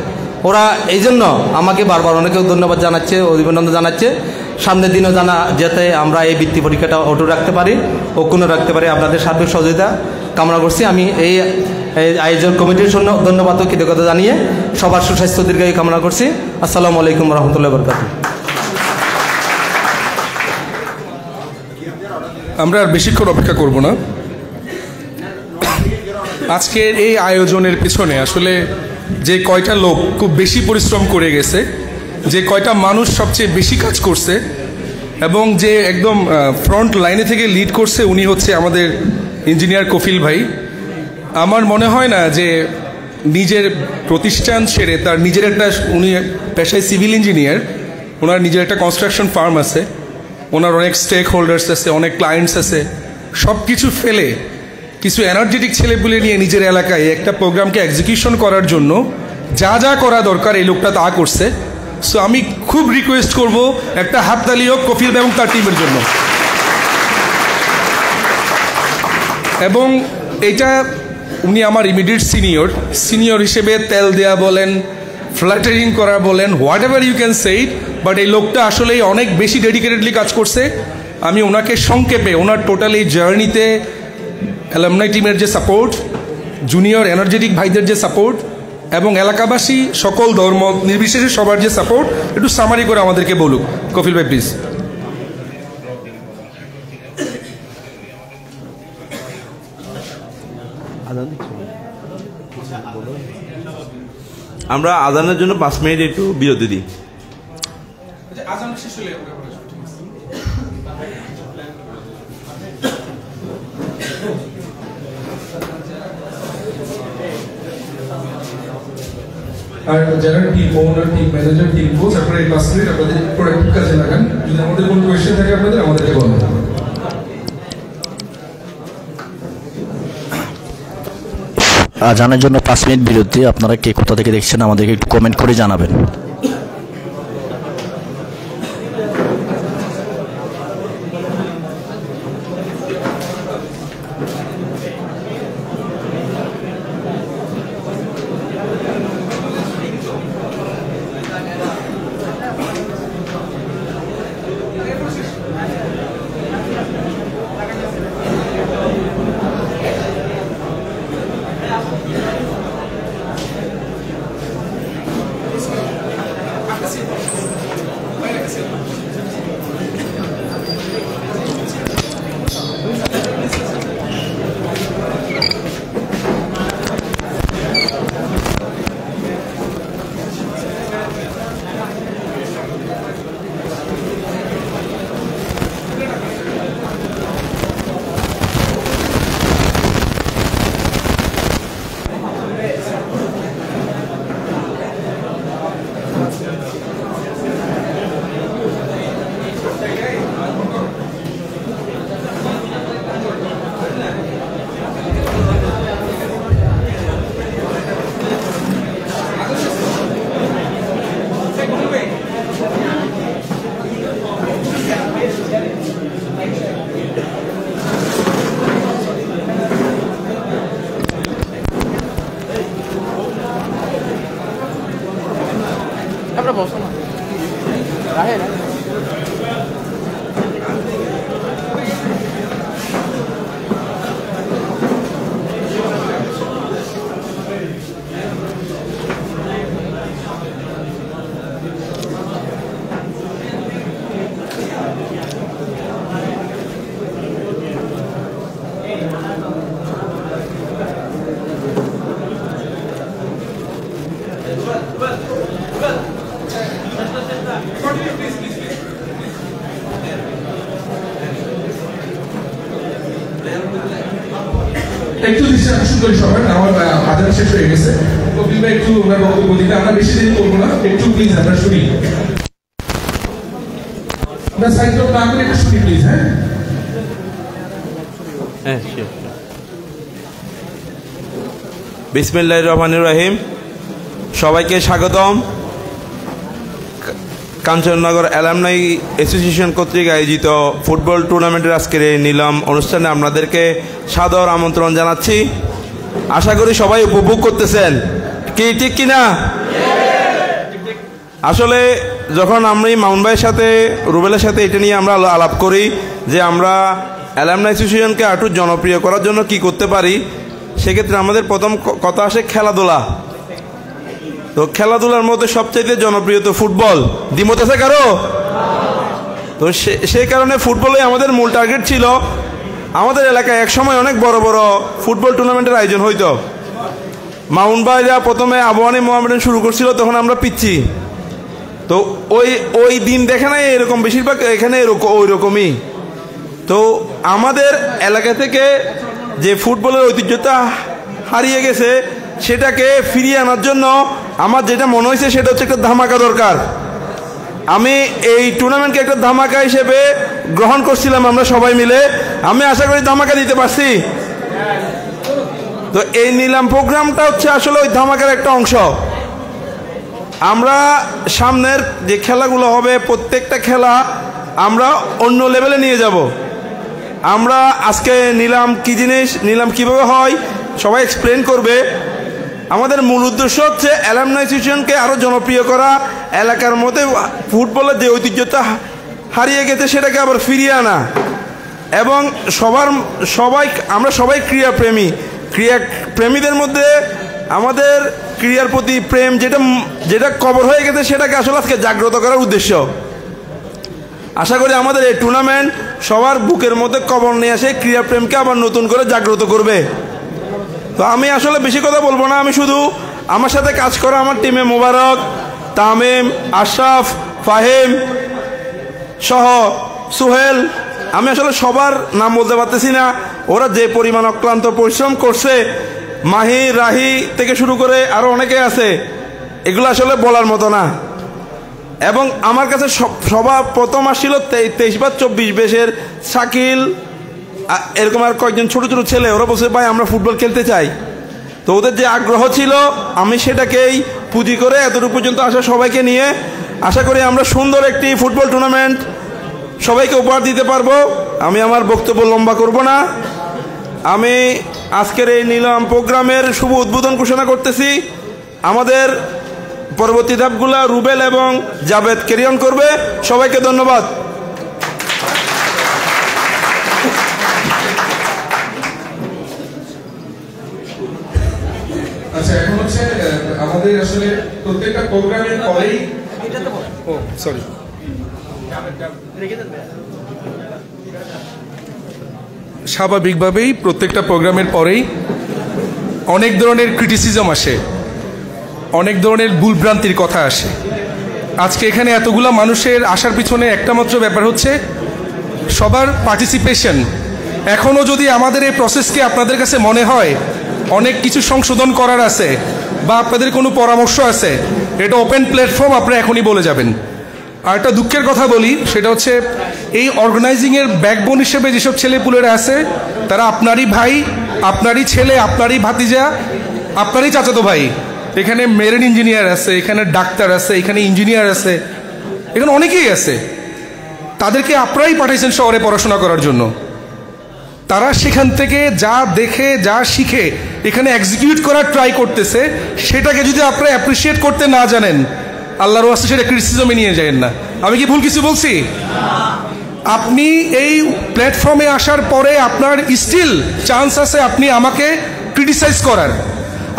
ওরা এই জন্য আমাকে বারবার অনেকেও ধন্যবাদ জানাচ্ছে, অভিনন্দন জানাচ্ছে। সামনের দিনও যাতে আমরা এই বৃত্তি পরীক্ষাটা অটুট রাখতে পারি, অক্ষুণ্ণ রাখতে পারি, আপনাদের সার্বিক সহযোগিতা কামনা করছি। আমি এই আয়োজন কমিটির জন্য ধন্যবাদ ও কৃতজ্ঞতা জানিয়ে সবার সুস্বাস্থ্য দীর্ঘায়ু কামনা করছি। আসসালামু আলাইকুম রহমতুল্লাহ বরকাতুহু। আমরা আর বেশিক্ষণ অপেক্ষা করব না। আজকের এই আয়োজনের পিছনে আসলে যে কয়টা লোক খুব বেশি পরিশ্রম করে গেছে, যে কয়টা মানুষ সবচেয়ে বেশি কাজ করছে এবং যে একদম ফ্রন্ট লাইনে থেকে লিড করছে, উনি হচ্ছে আমাদের ইঞ্জিনিয়ার কফিল ভাই। আমার মনে হয় না যে নিজের প্রতিষ্ঠান ছেড়ে তার নিজের একটা, উনি পেশায় সিভিল ইঞ্জিনিয়ার, ওনার নিজের একটা কনস্ট্রাকশন ফার্ম আছে, ওনার অনেক স্টেক হোল্ডার্স আছে, অনেক ক্লায়েন্টস আছে, সব কিছু ফেলে কিছু এনার্জেটিক ছেলেপুলে নিয়ে নিজের এলাকায় একটা প্রোগ্রামকে এক্সিকিউশন করার জন্য যা যা করা দরকার এই লোকটা তা করছে। সো আমি খুব রিকোয়েস্ট করব একটা হাততালি হোক কফিল এবং তার টিমের জন্য। এবং এটা উনি আমার ইমিডিয়েট সিনিয়র হিসেবে তেল দেয়া বলেন, ফ্ল্যাটারিং করা বলেন, whatever you can say it, but এই লোকটা আসলেই অনেক বেশি ডেডিকেটেডলি কাজ করছে। আমি ওনাকে সংক্ষেপে ওনার টোটাল এই জার্নিতে অ্যালামনাই টিমের যে সাপোর্ট, জুনিয়র এনার্জেটিক ভাইদের যে সাপোর্ট এবং এলাকাবাসী সকল ধর্ম নির্বিশেষে সবার যে সাপোর্ট, একটু সামারি করে আমাদেরকে বলুক কফিল ভাই প্লিজ। আমরা আজানের জন্য 5 মিনিট একটু বিরতি দিই। আর যারা টিম ওনার, টিম ম্যানেজার, টিম কোচ, আপনারা এই 5 মিনিট আপনাদের প্রোডাক্টিভ কাজে লাগান। যদি আমাদের কোনো কোয়েশ্চেন থাকে আপনাদের, আমাদেরকে বলুন। আজানের জন্য 5 মিনিট বিরতি। আপনারা কে কোথা থেকে দেখছেন আমাদেরকে একটু কমেন্ট করে জানাবেন। একটু দৃষ্টি আকর্ষণ করি সবাই, আমার আজান শেষ হয়ে গেছে। কপিল ভাই একটু ওনার বক্তব্য দিতে, আমরা বেশি দেরি করবো না, একটু প্লিজ আমরা শুনি। আমরা সাইড আপ না করে একটু শুনি প্লিজ। হ্যাঁ বিসমিল্লাহির রহমানির রহিম। সবাইকে স্বাগতম। কাঞ্চননগর অ্যালামনাই অ্যাসোসিয়েশন কর্তৃক আয়োজিত ফুটবল টুর্নামেন্টের আজকের এই নিলাম অনুষ্ঠানে আপনাদেরকে সাদর আমন্ত্রণ জানাচ্ছি। আশা করি সবাই উপভোগ করতেছেন, কি ঠিক কিনা? আসলে যখন আমি মামুন ভাইয়ের সাথে, রুবেলের সাথে এটা নিয়ে আমরা আলাপ করি যে আমরা অ্যালামনাই অ্যাসোসিয়েশনকে আরও জনপ্রিয় করার জন্য কি করতে পারি, সেক্ষেত্রে আমাদের প্রথম কথা আসে খেলাধুলা। তো খেলাধুলার মধ্যে সবচাইতে জনপ্রিয় তো ফুটবল। দ্বিমত আছে কারো? তো সেই কারণে ফুটবলে আমাদের মূল টার্গেট ছিল। আমাদের এলাকায় একসময় অনেক বড় বড় ফুটবল টুর্নামেন্টের আয়োজন হইতো। মাউন ভাইরা প্রথমে আবহানী মোহামেডান শুরু করছিল, তখন আমরা পিচ্ছি। তো ওই দিন দেখে নাই এরকম, বেশিরভাগ এখানে ওই রকমই। তো আমাদের এলাকা থেকে যে ফুটবলের ঐতিহ্যতা হারিয়ে গেছে, সেটাকে ফিরিয়ে আনার জন্য আমার যেটা মনে হয়েছে সেটা হচ্ছে একটা ধামাকা দরকার। আমি এই টুর্নামেন্টকে একটা ধামাকা হিসেবে গ্রহণ করছিলাম আমরা সবাই মিলে। আমি আশা করি ধামাকা দিতে পারছি। তো এই নিলাম প্রোগ্রামটা হচ্ছে আসলে ওই ধামাকার একটা অংশ। আমরা সামনের যে খেলাগুলো হবে প্রত্যেকটা খেলা আমরা অন্য লেভেলে নিয়ে যাব। আমরা আজকে নিলাম কি জিনিস, নিলাম কিভাবে হয় সবাই এক্সপ্লেন করবে। আমাদের মূল উদ্দেশ্য হচ্ছে অ্যালামনাই অ্যাসোসিয়েশনকে আরও জনপ্রিয় করা, এলাকার মধ্যে ফুটবলের যে ঐতিহ্যতা হারিয়ে গেছে সেটাকে আবার ফিরিয়ে আনা, এবং আমরা সবাই ক্রীড়াপ্রেমী। ক্রীড়াপ্রেমীদের মধ্যে আমাদের ক্রীড়ার প্রতি প্রেম যেটা কবর হয়ে গেছে সেটাকে আসলে আজকে জাগ্রত করার উদ্দেশ্য। আশা করি আমাদের এই টুর্নামেন্ট সবার বুকের মধ্যে কবর নিয়ে আসে ক্রীড়াপ্রেমকে আবার নতুন করে জাগ্রত করবে। তো আমি আসলে বেশি কথা বলবো না, আমি শুধু আমার সাথে কাজ করা আমার টিমে মোবারক, তামিম, আশরাফ, ফাহিম সহ সোহেল, আমি আসলে সবার নাম বলতে পারতেছি না। ওরা যে পরিমাণ অক্লান্ত পরিশ্রম করছে, মাহি, রাহি থেকে শুরু করে আরও অনেকে আছে, এগুলো আসলে বলার মতো না। এবং আমার কাছে সবার প্রথম আসছিল 23 বা 24 বেশের শাকিল, এরকম আর কয়েকজন ছোট ছোট ছেলে, ওরা বলছে ভাই আমরা ফুটবল খেলতে চাই। তো ওদের যে আগ্রহ ছিল আমি সেটাকেই পুঁজি করে এতটুকু পর্যন্ত আসা সবাইকে নিয়ে আশা করি আমরা সুন্দর একটি ফুটবল টুর্নামেন্ট সবাইকে উপহার দিতে পারবো। আমি আমার বক্তব্য লম্বা করব না, আমি আজকের এই নিলাম প্রোগ্রামের শুভ উদ্বোধন ঘোষণা করতেছি। আমাদের পরবর্তী ধাপগুলা রুবেল এবং জাভেদ ক্যারি অন করবে। সবাইকে ধন্যবাদ। আচ্ছা, এখন হচ্ছে আমাদের আসলে প্রত্যেকটা প্রোগ্রামের পরেই স্বাভাবিকভাবেই প্রত্যেকটা প্রোগ্রামের পরেই অনেক ধরনের ক্রিটিসিজম আসে, অনেক ধরনের ভুলভ্রান্তির কথা আসে। আজকে এখানে এতগুলা মানুষের আসার পিছনে একটা মাত্র ব্যাপার হচ্ছে সবার পার্টিসিপেশন। এখনও যদি আমাদের এই প্রসেসকে আপনাদের কাছে মনে হয় অনেক কিছু সংশোধন করার আছে বা আপনাদের কোনো পরামর্শ আছে, এটা ওপেন প্ল্যাটফর্ম, আপনারা এখনই বলে যাবেন। আর একটা দুঃখের কথা বলি, সেটা হচ্ছে এই অর্গানাইজিংয়ের ব্যাকবোন হিসেবে যেসব ছেলেপুলেরা আছে তারা আপনারই ভাই, আপনারই ছেলে, আপনারই ভাতিজা, আপনারই চাচাতো ভাই। এখানে মেরিন ইঞ্জিনিয়ার আছে, এখানে ডাক্তার আছে, এখানে ইঞ্জিনিয়ার আছে, এখানে অনেকেই আছে। তাদেরকে আপনারাই পাঠাইছেন শহরে পড়াশোনা করার জন্য। তারা সেখান থেকে যা দেখে যা শিখে এখানে এক্সিকিউট করার ট্রাই করতেছে, সেটাকে যদি আপনারা অ্যাপ্রিসিয়েট করতে না জানেন, আল্লাহর ওয়াস্তে সেটা ক্রিটিসিজমে নিয়ে যাবেন না। আমি কি ভুল কিছু বলছি? আপনি এই প্ল্যাটফর্মে আসার পরে আপনার স্টিল চান্স আছে আপনি আমাকে ক্রিটিসাইজ করার,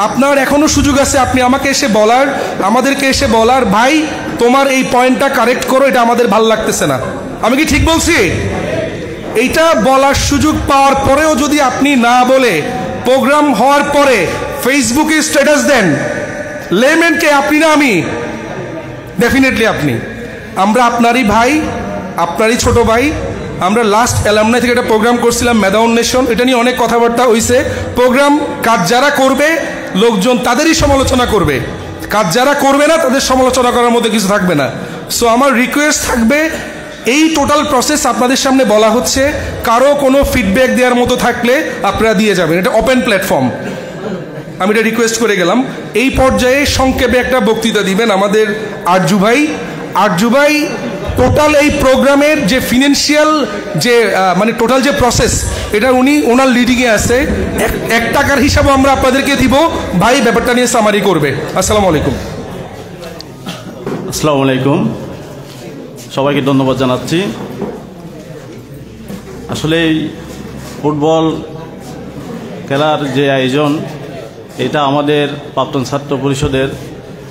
আপনার এখনো সুযোগ আছে আপনি আমাকে এসে বলার, আমাদেরকে এসে বলার, ভাই তোমার এই পয়েন্টটা কারেক্ট করো, এটা আমাদের ভালো লাগতেছে না। আমি কি ঠিক বলছি? এইটা বলার সুযোগ পাওয়ার পরেও যদি আপনি না বলে প্রোগ্রাম হওয়ার পরে ফেসবুকে স্ট্যাটাস দেন, লেমেনকে আপনি না আমি, ডেফিনেটলি আপনি। আমরা আপনারই ভাই, আপনারই ছোট ভাই। আমরা লাস্ট অ্যালামনাই থেকে একটা প্রোগ্রাম করছিলাম মেধা উন্মেষণ, এটা নিয়ে অনেক কথাবার্তা হয়েছে। প্রোগ্রাম কাজ যারা করবে লোকজন তাদেরই সমালোচনা করবে, কাজ যারা করবে না তাদের সমালোচনা করার মধ্যে কিছু থাকবে না। সো আমার রিকোয়েস্ট থাকবে, এই টোটাল প্রসেস আপনাদের সামনে বলা হচ্ছে, কারো কোনো ফিডব্যাক দেওয়ার মতো থাকলে আপনারা দিয়ে যাবেন, এটা ওপেন প্ল্যাটফর্ম। আমি এটা রিকোয়েস্ট করে গেলাম। এই পর্যায়ে সংক্ষেপে একটা বক্তৃতা দিবেন আমাদের আরজু ভাই। আরজু ভাই টোটাল এই প্রোগ্রামের যে ফিনান্সিয়াল যে মানে টোটাল যে প্রসেস, এটা উনি ওনার লিডিংয়ে আছে। 1 টাকার হিসাবে আমরা আপনাদেরকে দিব, ভাই ব্যাপারটা নিয়ে সামারি করবে। আসসালামু আলাইকুম। আসসালামু আলাইকুম, সবাইকে ধন্যবাদ জানাচ্ছি। আসলে ফুটবল খেলার যে আয়োজন, এটা আমাদের প্রাক্তন ছাত্র পরিষদের,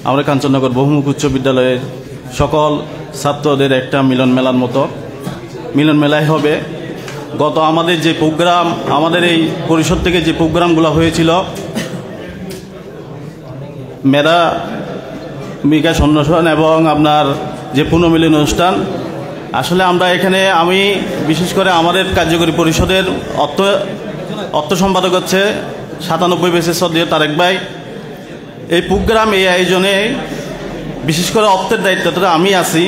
আমরা কাঞ্চননগর বহুমুখী উচ্চ বিদ্যালয়ের সকল ছাত্রদের একটা মিলন মেলার মতো মিলন মেলাই হবে। গত আমাদের যে প্রোগ্রাম, আমাদের এই পরিষদ থেকে যে প্রোগ্রামগুলো হয়েছিল, মেধা বিকাশ অন্বেষণ এবং আপনার যে পুনর্মিলন অনুষ্ঠান, আসলে আমরা এখানে, আমি বিশেষ করে আমাদের কার্যকরী পরিষদের অর্থ সম্পাদক হচ্ছে 97 বেসের শ্রদ্ধেয় তারেক ভাই। এই প্রোগ্রাম, এই আয়োজনে বিশেষ করে অর্থের দায়িত্বটা আমি আছি।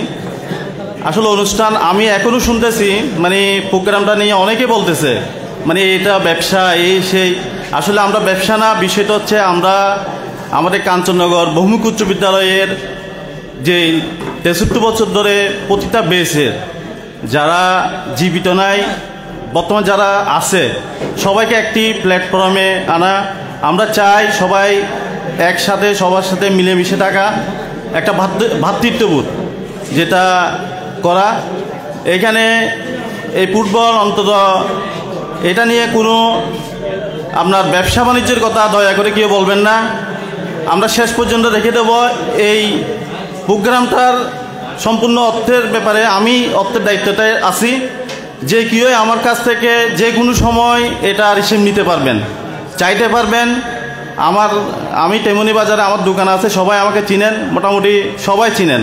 আসলে অনুষ্ঠান আমি এখনও শুনতেছি, মানে প্রোগ্রামটা নিয়ে অনেকে বলতেছে মানে এটা ব্যবসা, এই সেই। আসলে আমরা ব্যবসা না, বিষয়টা হচ্ছে আমরা আমাদের কাঞ্চননগর বহুমুখী উচ্চ বিদ্যালয়ের যে 63 বছর ধরে প্রতিটা বেসের যারা জীবিত নাই, বর্তমান যারা আছে সবাইকে একটি প্ল্যাটফর্মে আনা। আমরা চাই সবাই একসাথে সবার সাথে মিলেমিশে থাকা, একটা ভ্রাতৃত্ববোধ যেটা করা। এখানে এই ফুটবল অন্তত এটা নিয়ে কোনো আপনার ব্যবসা বাণিজ্যের কথা দয়া করে কেউ বলবেন না। আমরা শেষ পর্যন্ত রেখে দেব এই প্রোগ্রামটার সম্পূর্ণ অর্থের ব্যাপারে আমি অর্থের দায়িত্বটায় আছি। যে কেউ আমার কাছ থেকে যে কোনো সময় এটা রিসিভ নিতে পারবেন, চাইতে পারবেন। আমি তেমনি বাজারে আমার দোকান আছে, সবাই আমাকে চিনেন, মোটামুটি সবাই চিনেন।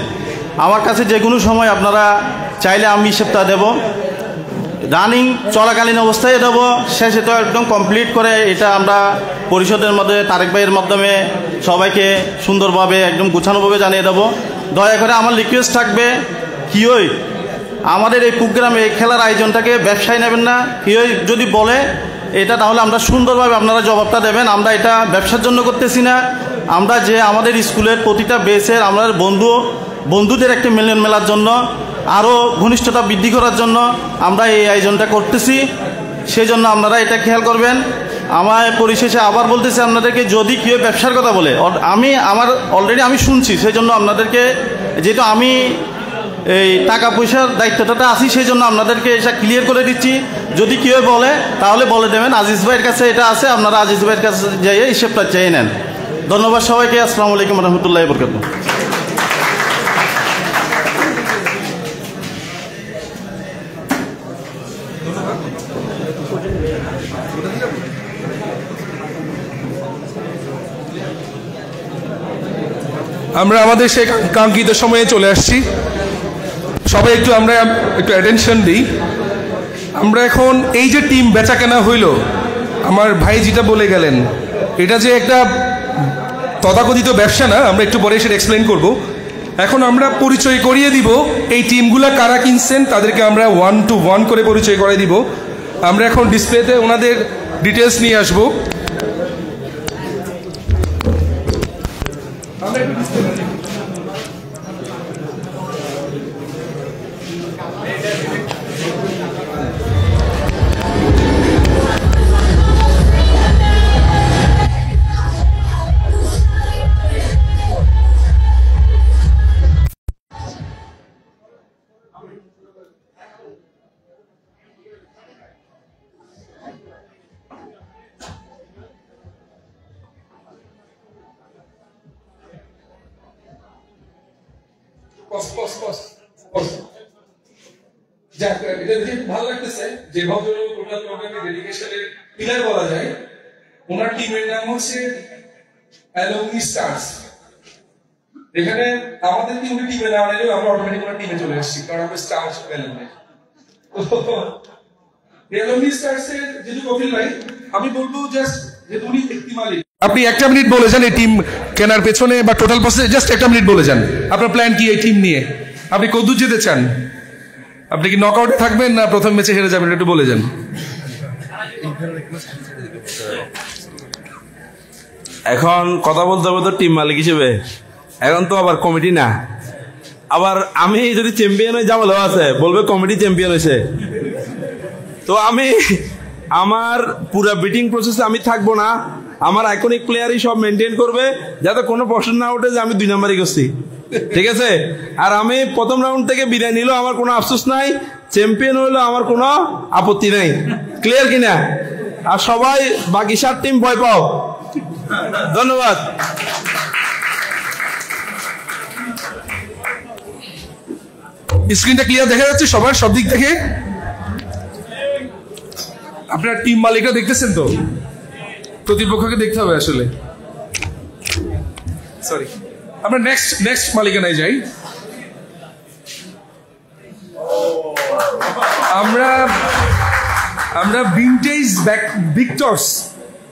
আমার কাছে যে কোনো সময় আপনারা চাইলে আমি হিসেবটা দেব, রানিং চলাকালীন অবস্থায় দেব, শেষে তো একদম কমপ্লিট করে এটা আমরা পরিষদের মধ্যে তারেক ভাইয়ের মাধ্যমে সবাইকে সুন্দরভাবে একদম গুছানোভাবে জানিয়ে দেব। দয়া করে আমার রিকোয়েস্ট থাকবে, কিওই আমাদের এই প্রোগ্রামে এই খেলার আয়োজনটাকে ব্যবসায় নেবেন না। কিওই যদি বলে এটা, তাহলে আমরা সুন্দরভাবে আপনারা জবাবটা দেবেন। আমরা এটা ব্যবসার জন্য করতেছি না, আমরা যে আমাদের স্কুলের প্রতিটা বেসের আমাদের বন্ধুদের একটা মিলন মেলার জন্য, আরও ঘনিষ্ঠতা বৃদ্ধি করার জন্য আমরা এই আয়োজনটা করতেছি। সেই জন্য আপনারা এটা খেয়াল করবেন। আমার পরিশেষে আবার বলতেছি আপনাদেরকে, যদি কেউ ব্যবসার কথা বলে, অলরেডি আমি শুনছি, সেই জন্য আপনাদেরকে, যেহেতু আমি এই টাকা পয়সার দায়িত্বটা আছি, সেই জন্য আপনাদেরকে এটা ক্লিয়ার করে দিচ্ছি। যদি কেউ বলে তাহলে বলে দেবেন আজিজ ভাইয়ের কাছে এটা আছে, আপনারা আজিজ ভাইয়ের কাছে যাইয়ে হিসেবটা চেয়ে নেন। ধন্যবাদ সবাইকে। আসসালামু আলাইকুম রহমতুল্লাহ বরকাতুহ। আমরা আমাদের সেই কাঙ্ক্ষিত সময়ে চলে আসছি। সবাই আমরা একটু অ্যাটেনশন দিই। আমরা এখন এই যে টিম বেচাকেনা হইল, আমার ভাই যেটা বলে গেলেন, এটা যে একটা তথাকথিত ব্যবসা না, আমরা একটু পরে সেটা এক্সপ্লেন করব। এখন আমরা পরিচয় করিয়ে দিব এই টিমগুলা কারা কিনছেন, তাদেরকে আমরা 1 to 1 করে পরিচয় করিয়ে দিব। আমরা এখন ডিসপ্লেতে ওনাদের ডিটেলস নিয়ে আসবো। ভালো লাগতেছে যে ভদ্রলোক টোটাল প্রোগ্রামে ডেডিকেশনের পিলার বলা যায়। ওনার টিমের নাম হচ্ছে অ্যালুমনি স্টার্স। এখানে আমাদের কি উনি টিমে না আনলেও আমরা অটোমেটিক ওনার টিমে চলে আসছি, কারণ আমরা স্টার্স অ্যালুমনি। অ্যালুমনি স্টার্স এর যেহেতু কফিল ভাই, আমি বলবো জাস্ট যে উনি একটি মালিক। আপনি একটা মিনিট বলে যান এই টিম কেনার পেছনে বা টোটাল প্রসেস, জাস্ট একটা মিনিট বলে যান আপনার প্ল্যান কি এই টিম নিয়ে। আপনি কতদূর যেতে চান? আপনি কি নকআউটে থাকবেন না প্রথম ম্যাচে হেরে যাবেন? একটু বলে যান। এখন কথা বলতে হবে তো টিম মালিক হিসেবে, এখন তো আবার কমিটি না। আবার আমি যদি চ্যাম্পিয়ন হয়ে যাবো, আছে বলবে কমিটি চ্যাম্পিয়ন হয়েছে, তো আমি আমার পুরো বিটিং প্রসেসে আমি থাকবো না। আমার আইকনিক প্লেয়ারই সব মেনটেন করবে, যাতে কোনো প্রশ্ন না ওঠে যে আমি 2 নাম্বারই করছি, ঠিক আছে? আর আমি প্রথম রাউন্ড থেকে বিদায় নিলেও আমার কোনো আফসোস নাই, চ্যাম্পিয়ন হইলেও আমার কোনো আপত্তি নাই। ক্লিয়ার কিনা? আর সবাই বাকি 7 টিম ভয় পাও। ধন্যবাদ। স্ক্রিনটা ক্লিয়ার দেখা যাচ্ছে সবার সব দিক থেকে? আপনার টিম মালিকরা দেখতেছেন তো? প্রতিপক্ষকে দেখতে হবে আসলে। সরি, আমরা নেক্সট মালিকানায় যাই। আমরা ভিনটেজ ভিক্টরস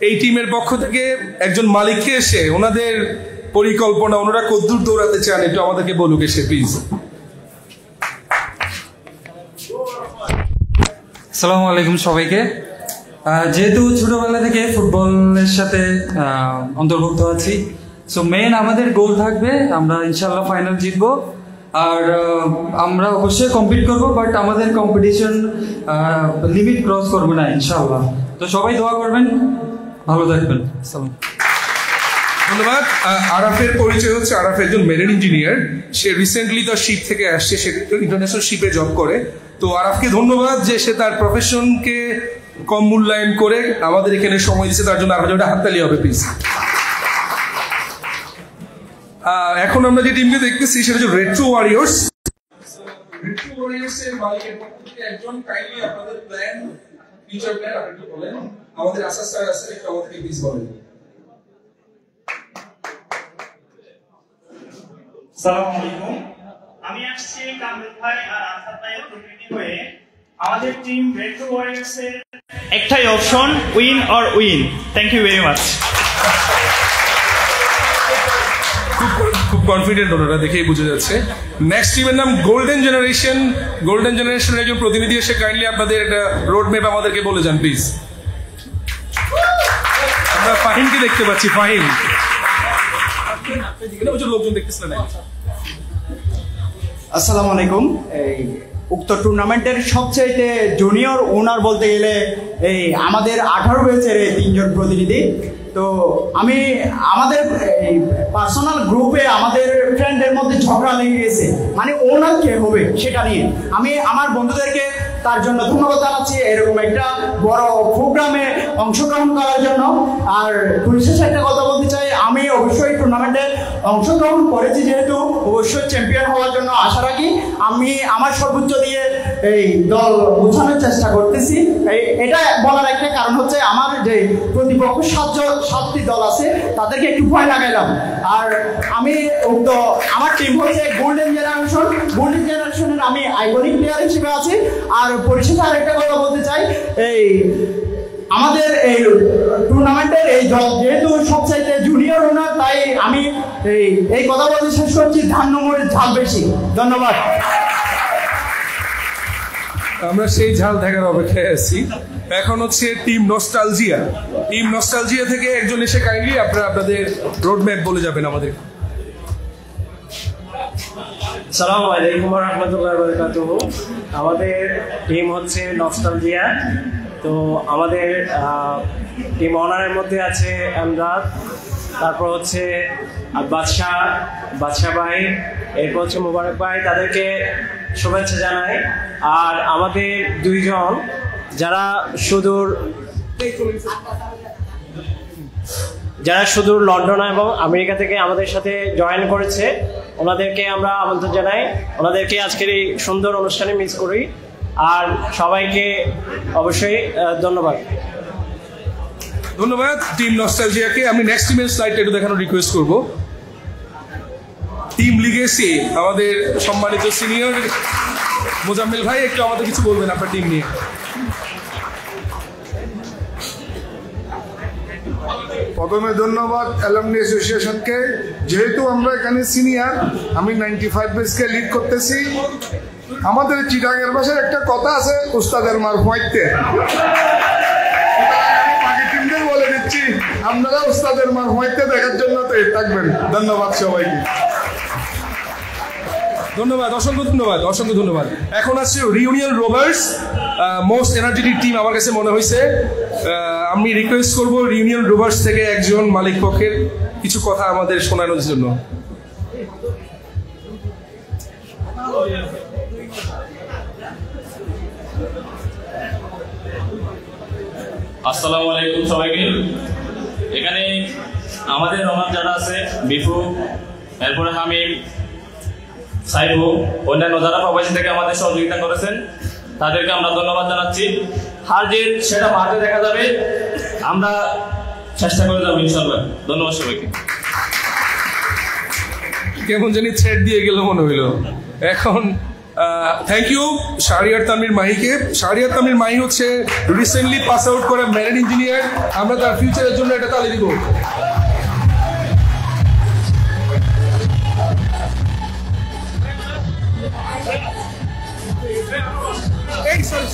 এই টিমের পক্ষ থেকে একজন মালিককে এসে ওনাদের পরিকল্পনা, ওনারা কতদূর দৌড়াতে চান একটু আমাদেরকে বলুক এসে, প্লিজ। আসসালামু আলাইকুম সবাইকে। যেহেতু ছোটবেলা থেকে ফুটবলের সাথে অন্তর্ভুক্ত আছি, সো মেন আমাদের গোল থাকবে আমরা ইনশাল্লাহ ফাইনাল জিতবো, আর আমরা অবশ্যই কম্পিট করব, বাট আমাদের কম্পিটিশন লিমিট ক্রস করবে না ইনশাল্লাহ। তো সবাই দোয়া করবেন, ভালো থাকবেন। আসসালাম। ধন্যবাদ। আরাফের পরিচয় হচ্ছে, আরাফ একজন মেরিন ইঞ্জিনিয়ার, সে রিসেন্টলি তার শিপ থেকে আসছে, সে ইন্টারন্যাশনাল শিপে জব করে। তো আরাফকে ধন্যবাদ যে সে তার প্রফেশনকে কম মূল্যায়ন করে আমাদের এখানে সময় দিচ্ছে, তার জন্য আরো হাততালি হবে প্লিজ। এখন আমরা যে টিমকে দেখতেছি সেটা হচ্ছে রেট্রো ওয়ারিয়র্স। রেট্রো ওয়ারিয়র্স এর মালিকের পক্ষ থেকে একজন কাইন্ডলি আপনাদের প্ল্যান, ফিউচার প্ল্যান আপনি বলেন। আমাদের আসাদ স্যার আছে, একটু আমাদেরকে প্লিজ বলেন। আসসালামু আলাইকুম, আমি আসছি কামরুল ভাই আর আসাদ ভাইয়ের প্রতিনিধি হয়ে। আমাদের টিম রেট্রো ওয়ারিয়র্স এর একটাই option, win or win. Thank you very much. খুব কনফিডেন্ট ওনারা, দেখেই বোঝা যাচ্ছে। নেক্সট টিমের নাম গোল্ডেন জেনারেশন। গোল্ডেন জেনারেশনের একজন প্রতিনিধি এসে কাইন্ডলি আপনাদের একটা রোড ম্যাপ আমাদেরকে বলে যান প্লিজ। আমরা ফাহিমকে দেখতে পাচ্ছি, ফাহিম লোকজন দেখতেছিলেন। আসসালামু আলাইকুম। উক্ত টুর্নামেন্টের সবচেয়ে জুনিয়র ওনার বলতে গেলে এই আমাদের 18 ব্যাচের এই 3 জন প্রতিনিধি। তো আমি আমাদের পার্সোনাল গ্রুপে আমাদের ফ্রেন্ডের মধ্যে ঝগড়া লেগে গেছে, মানে ওনার কে হবে সেটা নিয়ে। আমি আমার বন্ধুদেরকে তার জন্য ধন্যবাদ জানাচ্ছি এরকম একটা বড় প্রোগ্রামে অংশগ্রহণ করার জন্য। আর পরিশেষে একটা কথা বলতে চাই, আমি অবশ্যই টুর্নামেন্টে অংশগ্রহণ করেছি যেহেতু অবশ্যই চ্যাম্পিয়ন হওয়ার জন্য আশা রাখি। আমি আমার সর্বোচ্চ দিয়ে এই দল বোঝানোর চেষ্টা করতেছি। এটা বলার একটা কারণ হচ্ছে আমার যে প্রতিপক্ষ 7টি দল আছে তাদেরকে একটু ভয় লাগাইলাম। আর আমি আমার টিম হচ্ছে গোল্ডেন জেনারেশন। গোল্ডেন জেনারেশনের আমি আইকনিক প্লেয়ার হিসেবে আছি। আর পরিশেষে আরেকটা কথা বলতে চাই, এই আমাদের এই টুর্নামেন্টের এই দল যেহেতু সবচাইতে জুনিয়র ওনার, তাই আমি এই কথা বলতে শেষ করছি, ধান নম্বরের ঝাল বেশি। ধন্যবাদ। আমরা সেই ঝাল দেখার অপেক্ষায় আছি। এখন হচ্ছে টিম নস্টালজিয়া। টিম নস্টালজিয়া থেকে একজন এসে কাইন্ডলি আপনাদের রোড ম্যাপ বলে যাবেন আমাদের। আসসালামু আলাইকুম ওয়া রাহমাতুল্লাহি ওয়া বারাকাতুহু। আমাদের টিম হচ্ছে নস্টালজিয়া। তো আমাদের টিম অনারের মধ্যে আছে আমরাদ, তারপর হচ্ছে বাদশাহ ভাই, এরপর হচ্ছে মুবারক ভাই, তাদেরকে শুভেচ্ছা জানাই। আর আমাদের 2 জন যারা সুদূর লন্ডন এবং আমেরিকা থেকে আমাদের সাথে জয়েন করেছে, ওনাদেরকে আমরা আমন্ত্রণ জানাই। ওনাদেরকে আজকের এই সুন্দর অনুষ্ঠানে মিস করি। আর সবাইকে অবশ্যই ধন্যবাদ। ধন্যবাদ টিম নস্টালজিয়াকে। আমি নেক্সট টিমের স্লাইডটা একটু দেখানোর রিকোয়েস্ট করব। টিম লিগেসি, আমাদের সম্মানিত সিনিয়র মোজাম্মেল ভাই, একটু আমাদের কিছু বলবেন আপনার টিম নিয়ে। প্রথমে ধন্যবাদ অ্যালামনি অ্যাসোসিয়েশনকে, যেহেতু আমরা এখানে সিনিয়র, আমি 95 ব্যাচকে লিড করতেছি। আমাদের চিটাগের ভাষায় একটা কথা আছে, উস্তাদের মার ফুঁয়াইতে। বাকি টিমদের বলে দিচ্ছি, আপনারা উস্তাদের মার ফুঁয়াইতে দেখার জন্য তৈরি থাকবেন। ধন্যবাদ সবাইকে। ধন্যবাদ, অসংখ্য ধন্যবাদ, অসংখ্য ধন্যবাদ। এখন আসছে reunion rovers, most energetic team আমার কাছে মনে হয়েছে। আমি রিকোয়েস্ট করব রিউনিয়ন রোভার্স থেকে একজন মালিক পক্ষের কিছু কথা আমাদের শোনানোর জন্য। আসসালামু আলাইকুম সবাইকে। এখানে আমাদের রহমান যারা আছে, বিফু, এরপরে হামিম, সাইবু, অন্যান্য যারা প্রবাসী থেকে আমাদের সহযোগিতা করেছেন, তাদেরকে আমরা ধন্যবাদ জানাচ্ছি। হার জিত সেটা মাঠে দেখা যাবে, আমরা চেষ্টা করে যাবো ইনশাআল্লাহ। ধন্যবাদ সবাইকে। কেমন জানি থ্রেড দিয়ে গেল মনে হইল। এখন থ্যাংক ইউ শাহরিয়ার তানভীর মাহিকে। শাহরিয়ার তানভীর মাহি হচ্ছে রিসেন্টলি পাস আউট করা মেরিন ইঞ্জিনিয়ার। আমরা তার ফিউচারের জন্য একটা তালি দিব। এই সরি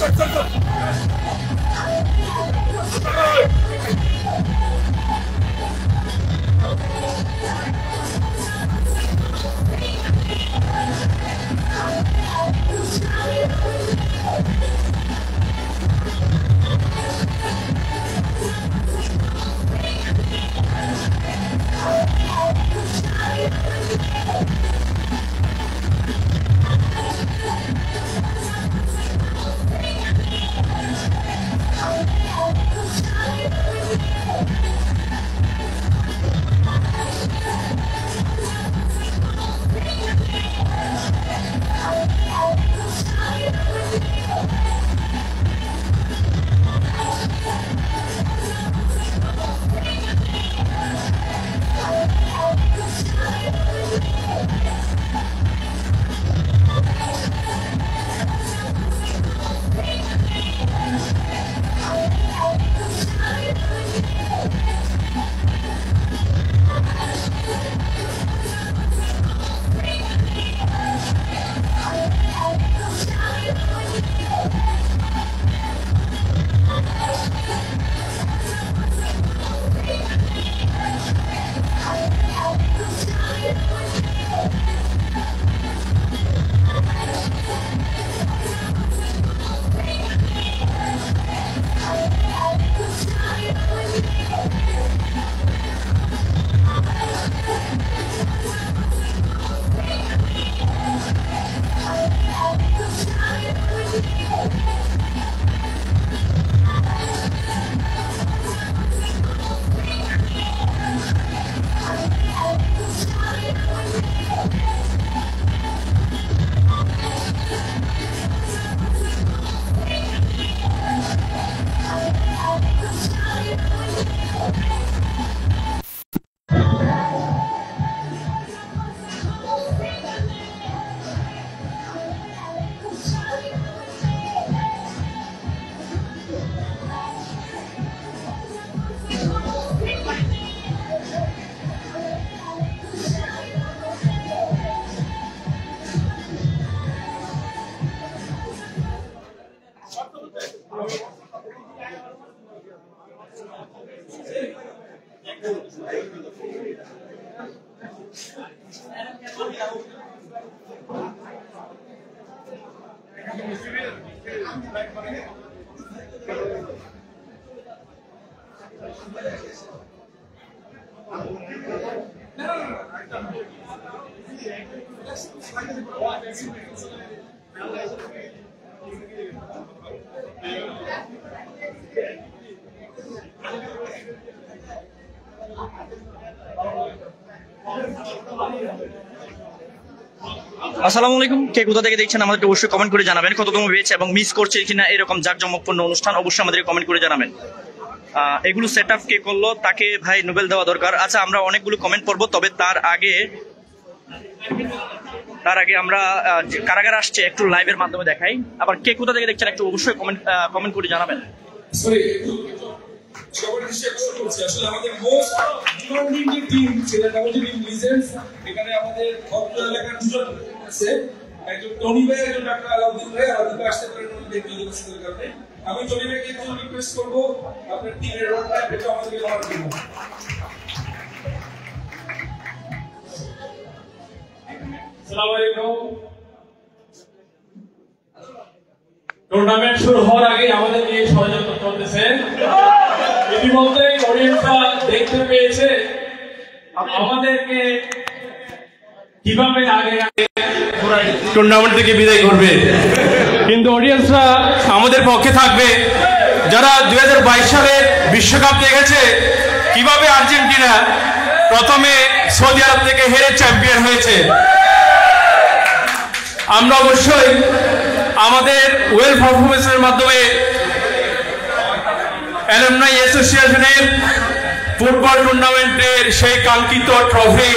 আসসালামু আলাইকুম। কে কোথা থেকে দেখছেন আমাদেরকে অবশ্যই কমেন্ট করে জানাবেন। কততম পেয়েছে এবং মিস করছে কিনা এরকম জাঁকজমকপূর্ণ অনুষ্ঠান অবশ্যই আমাদেরকে কমেন্ট করে জানাবেন। এগুলো সেট আপ কে করলো তাকে ভাই নোবেল দেওয়া দরকার। আচ্ছা, আমরা অনেকগুলো কমেন্ট করবো, তবে তার আগে আমরা কারাগার আসছে একটু লাইভের মাধ্যমে দেখাই। আবার কে কোথা থেকে দেখছেন একটু অবশ্যই কমেন্ট করে জানাবেন। সবার দৃষ্টি আকর্ষণ করছি আসলে আমাদের মোস্ট ডিমান্ডিং যে টিম সেটা আমাদের টিম লিজেন্ডস। এখানে আমাদের ভদ্র এলাকার দুজন আছে, একজন টনি ভাই, একজন ডাক্তার আলাউদ্দিন ভাই। আলাউদ্দিন ভাই আসতে পারেন ওনাদের বিরোধিতার কারণে। আমি টনি ভাইকে একটু রিকোয়েস্ট করবো আপনার টিমের রোলটা একটু আমাদেরকে বলার জন্য। আসসালামু আলাইকুম। টুর্নামেন্ট শুরু হওয়ার আগে আমাদের নিয়ে ষড়যন্ত্র চলতেছে। ইতিমধ্যে অডিয়েন্সরা দেখতে পেয়েছে আমাদেরকে কিভাবে আগে টুর্নামেন্ট থেকে বিদায় করবে, কিন্তু অডিয়েন্সরা আমাদের পক্ষে থাকবে। যারা 2022 সালের বিশ্বকাপ দেখেছে কিভাবে আর্জেন্টিনা প্রথমে সৌদি আরব থেকে হেরে চ্যাম্পিয়ন হয়েছে, আমরা অবশ্যই আমাদের ওয়েল পারফরমেন্সের মাধ্যমে অ্যালুমনাই অ্যাসোসিয়েশনের ফুটবল টুর্নামেন্টের সেই কাঙ্ক্ষিত ট্রফি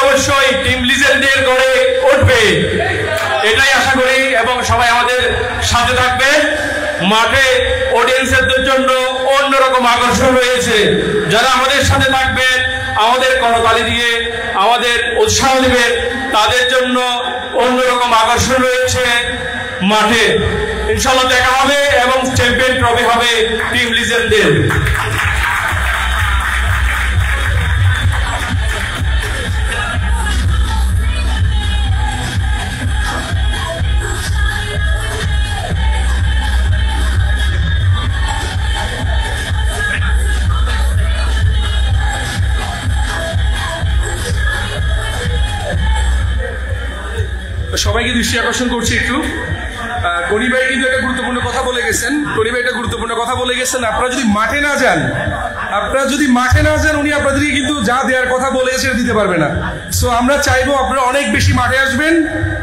অবশ্যই টিম লিজেন্ডের গড়ে উঠবে, এটাই আশা করি। এবং সবাই আমাদের সাথে থাকবে। মাঠে অডিয়েন্সের জন্য অন্যরকম আকর্ষণ রয়েছে। যারা আমাদের সাথে থাকবেন, আমাদের করতালি দিয়ে আমাদের উৎসাহ দিবেন, তাদের জন্য অন্যরকম আকর্ষণ রয়েছে মাঠে। ইনশাআল্লাহ দেখা হবে এবং চ্যাম্পিয়ন ট্রফি হবে টিম লিজেন্ডের। সবাইকে দৃষ্টি আকর্ষণ করছি একটু। টনি ভাই কিন্তু একটা গুরুত্বপূর্ণ কথা বলে গেছেন। আপনারা যদি মাঠে না যান, উনি আপনাদেরকে কিন্তু যা দেওয়ার কথা বলে সেটা দিতে পারবে না। সো আমরা চাইবো আপনারা অনেক বেশি মাঠে আসবেন,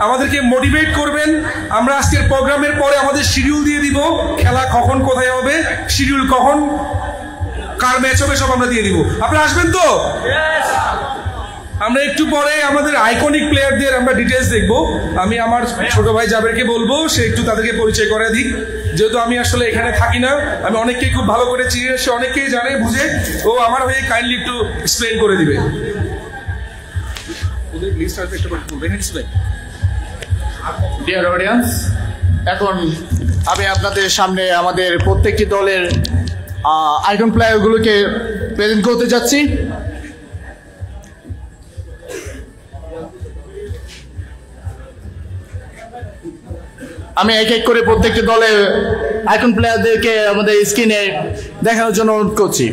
আমাদেরকে মোটিভেট করবেন। আমরা আজকের প্রোগ্রামের পরে আমাদের শিডিউল দিয়ে দিব, খেলা কখন কোথায় হবে, শিডিউল কখন কার ম্যাচ হবে সব আমরা দিয়ে দিব। আপনারা আসবেন তো? আমরা একটু পরে আমাদের আইকনিক প্লেয়ারদের আমরা ডিটেলস দেখবো। আমি আমার ছোট ভাই জাবেরকে বলবো সে একটু তাদেরকে পরিচয় করে দিক, যেহেতু আমি আসলে এখানে থাকি না। আমি অনেককেই খুব ভালো করে চিনি, সে অনেককেই জানে বুঝে, ও আমার হয়ে কাইন্ডলি একটু এক্সপ্লেন করে দিবে। ডিয়ার অডিয়েন্স, এখন আমি আপনাদের সামনে আমাদের প্রত্যেকটি দলের আইকন প্লেয়ারগুলোকে প্রেজেন্ট করতে যাচ্ছি। আমি এক এক করে প্রত্যেকটি দলের আইকন প্লেয়ারদেরকে আমাদের স্ক্রিনে দেখানোর জন্য অনুরোধ করছি।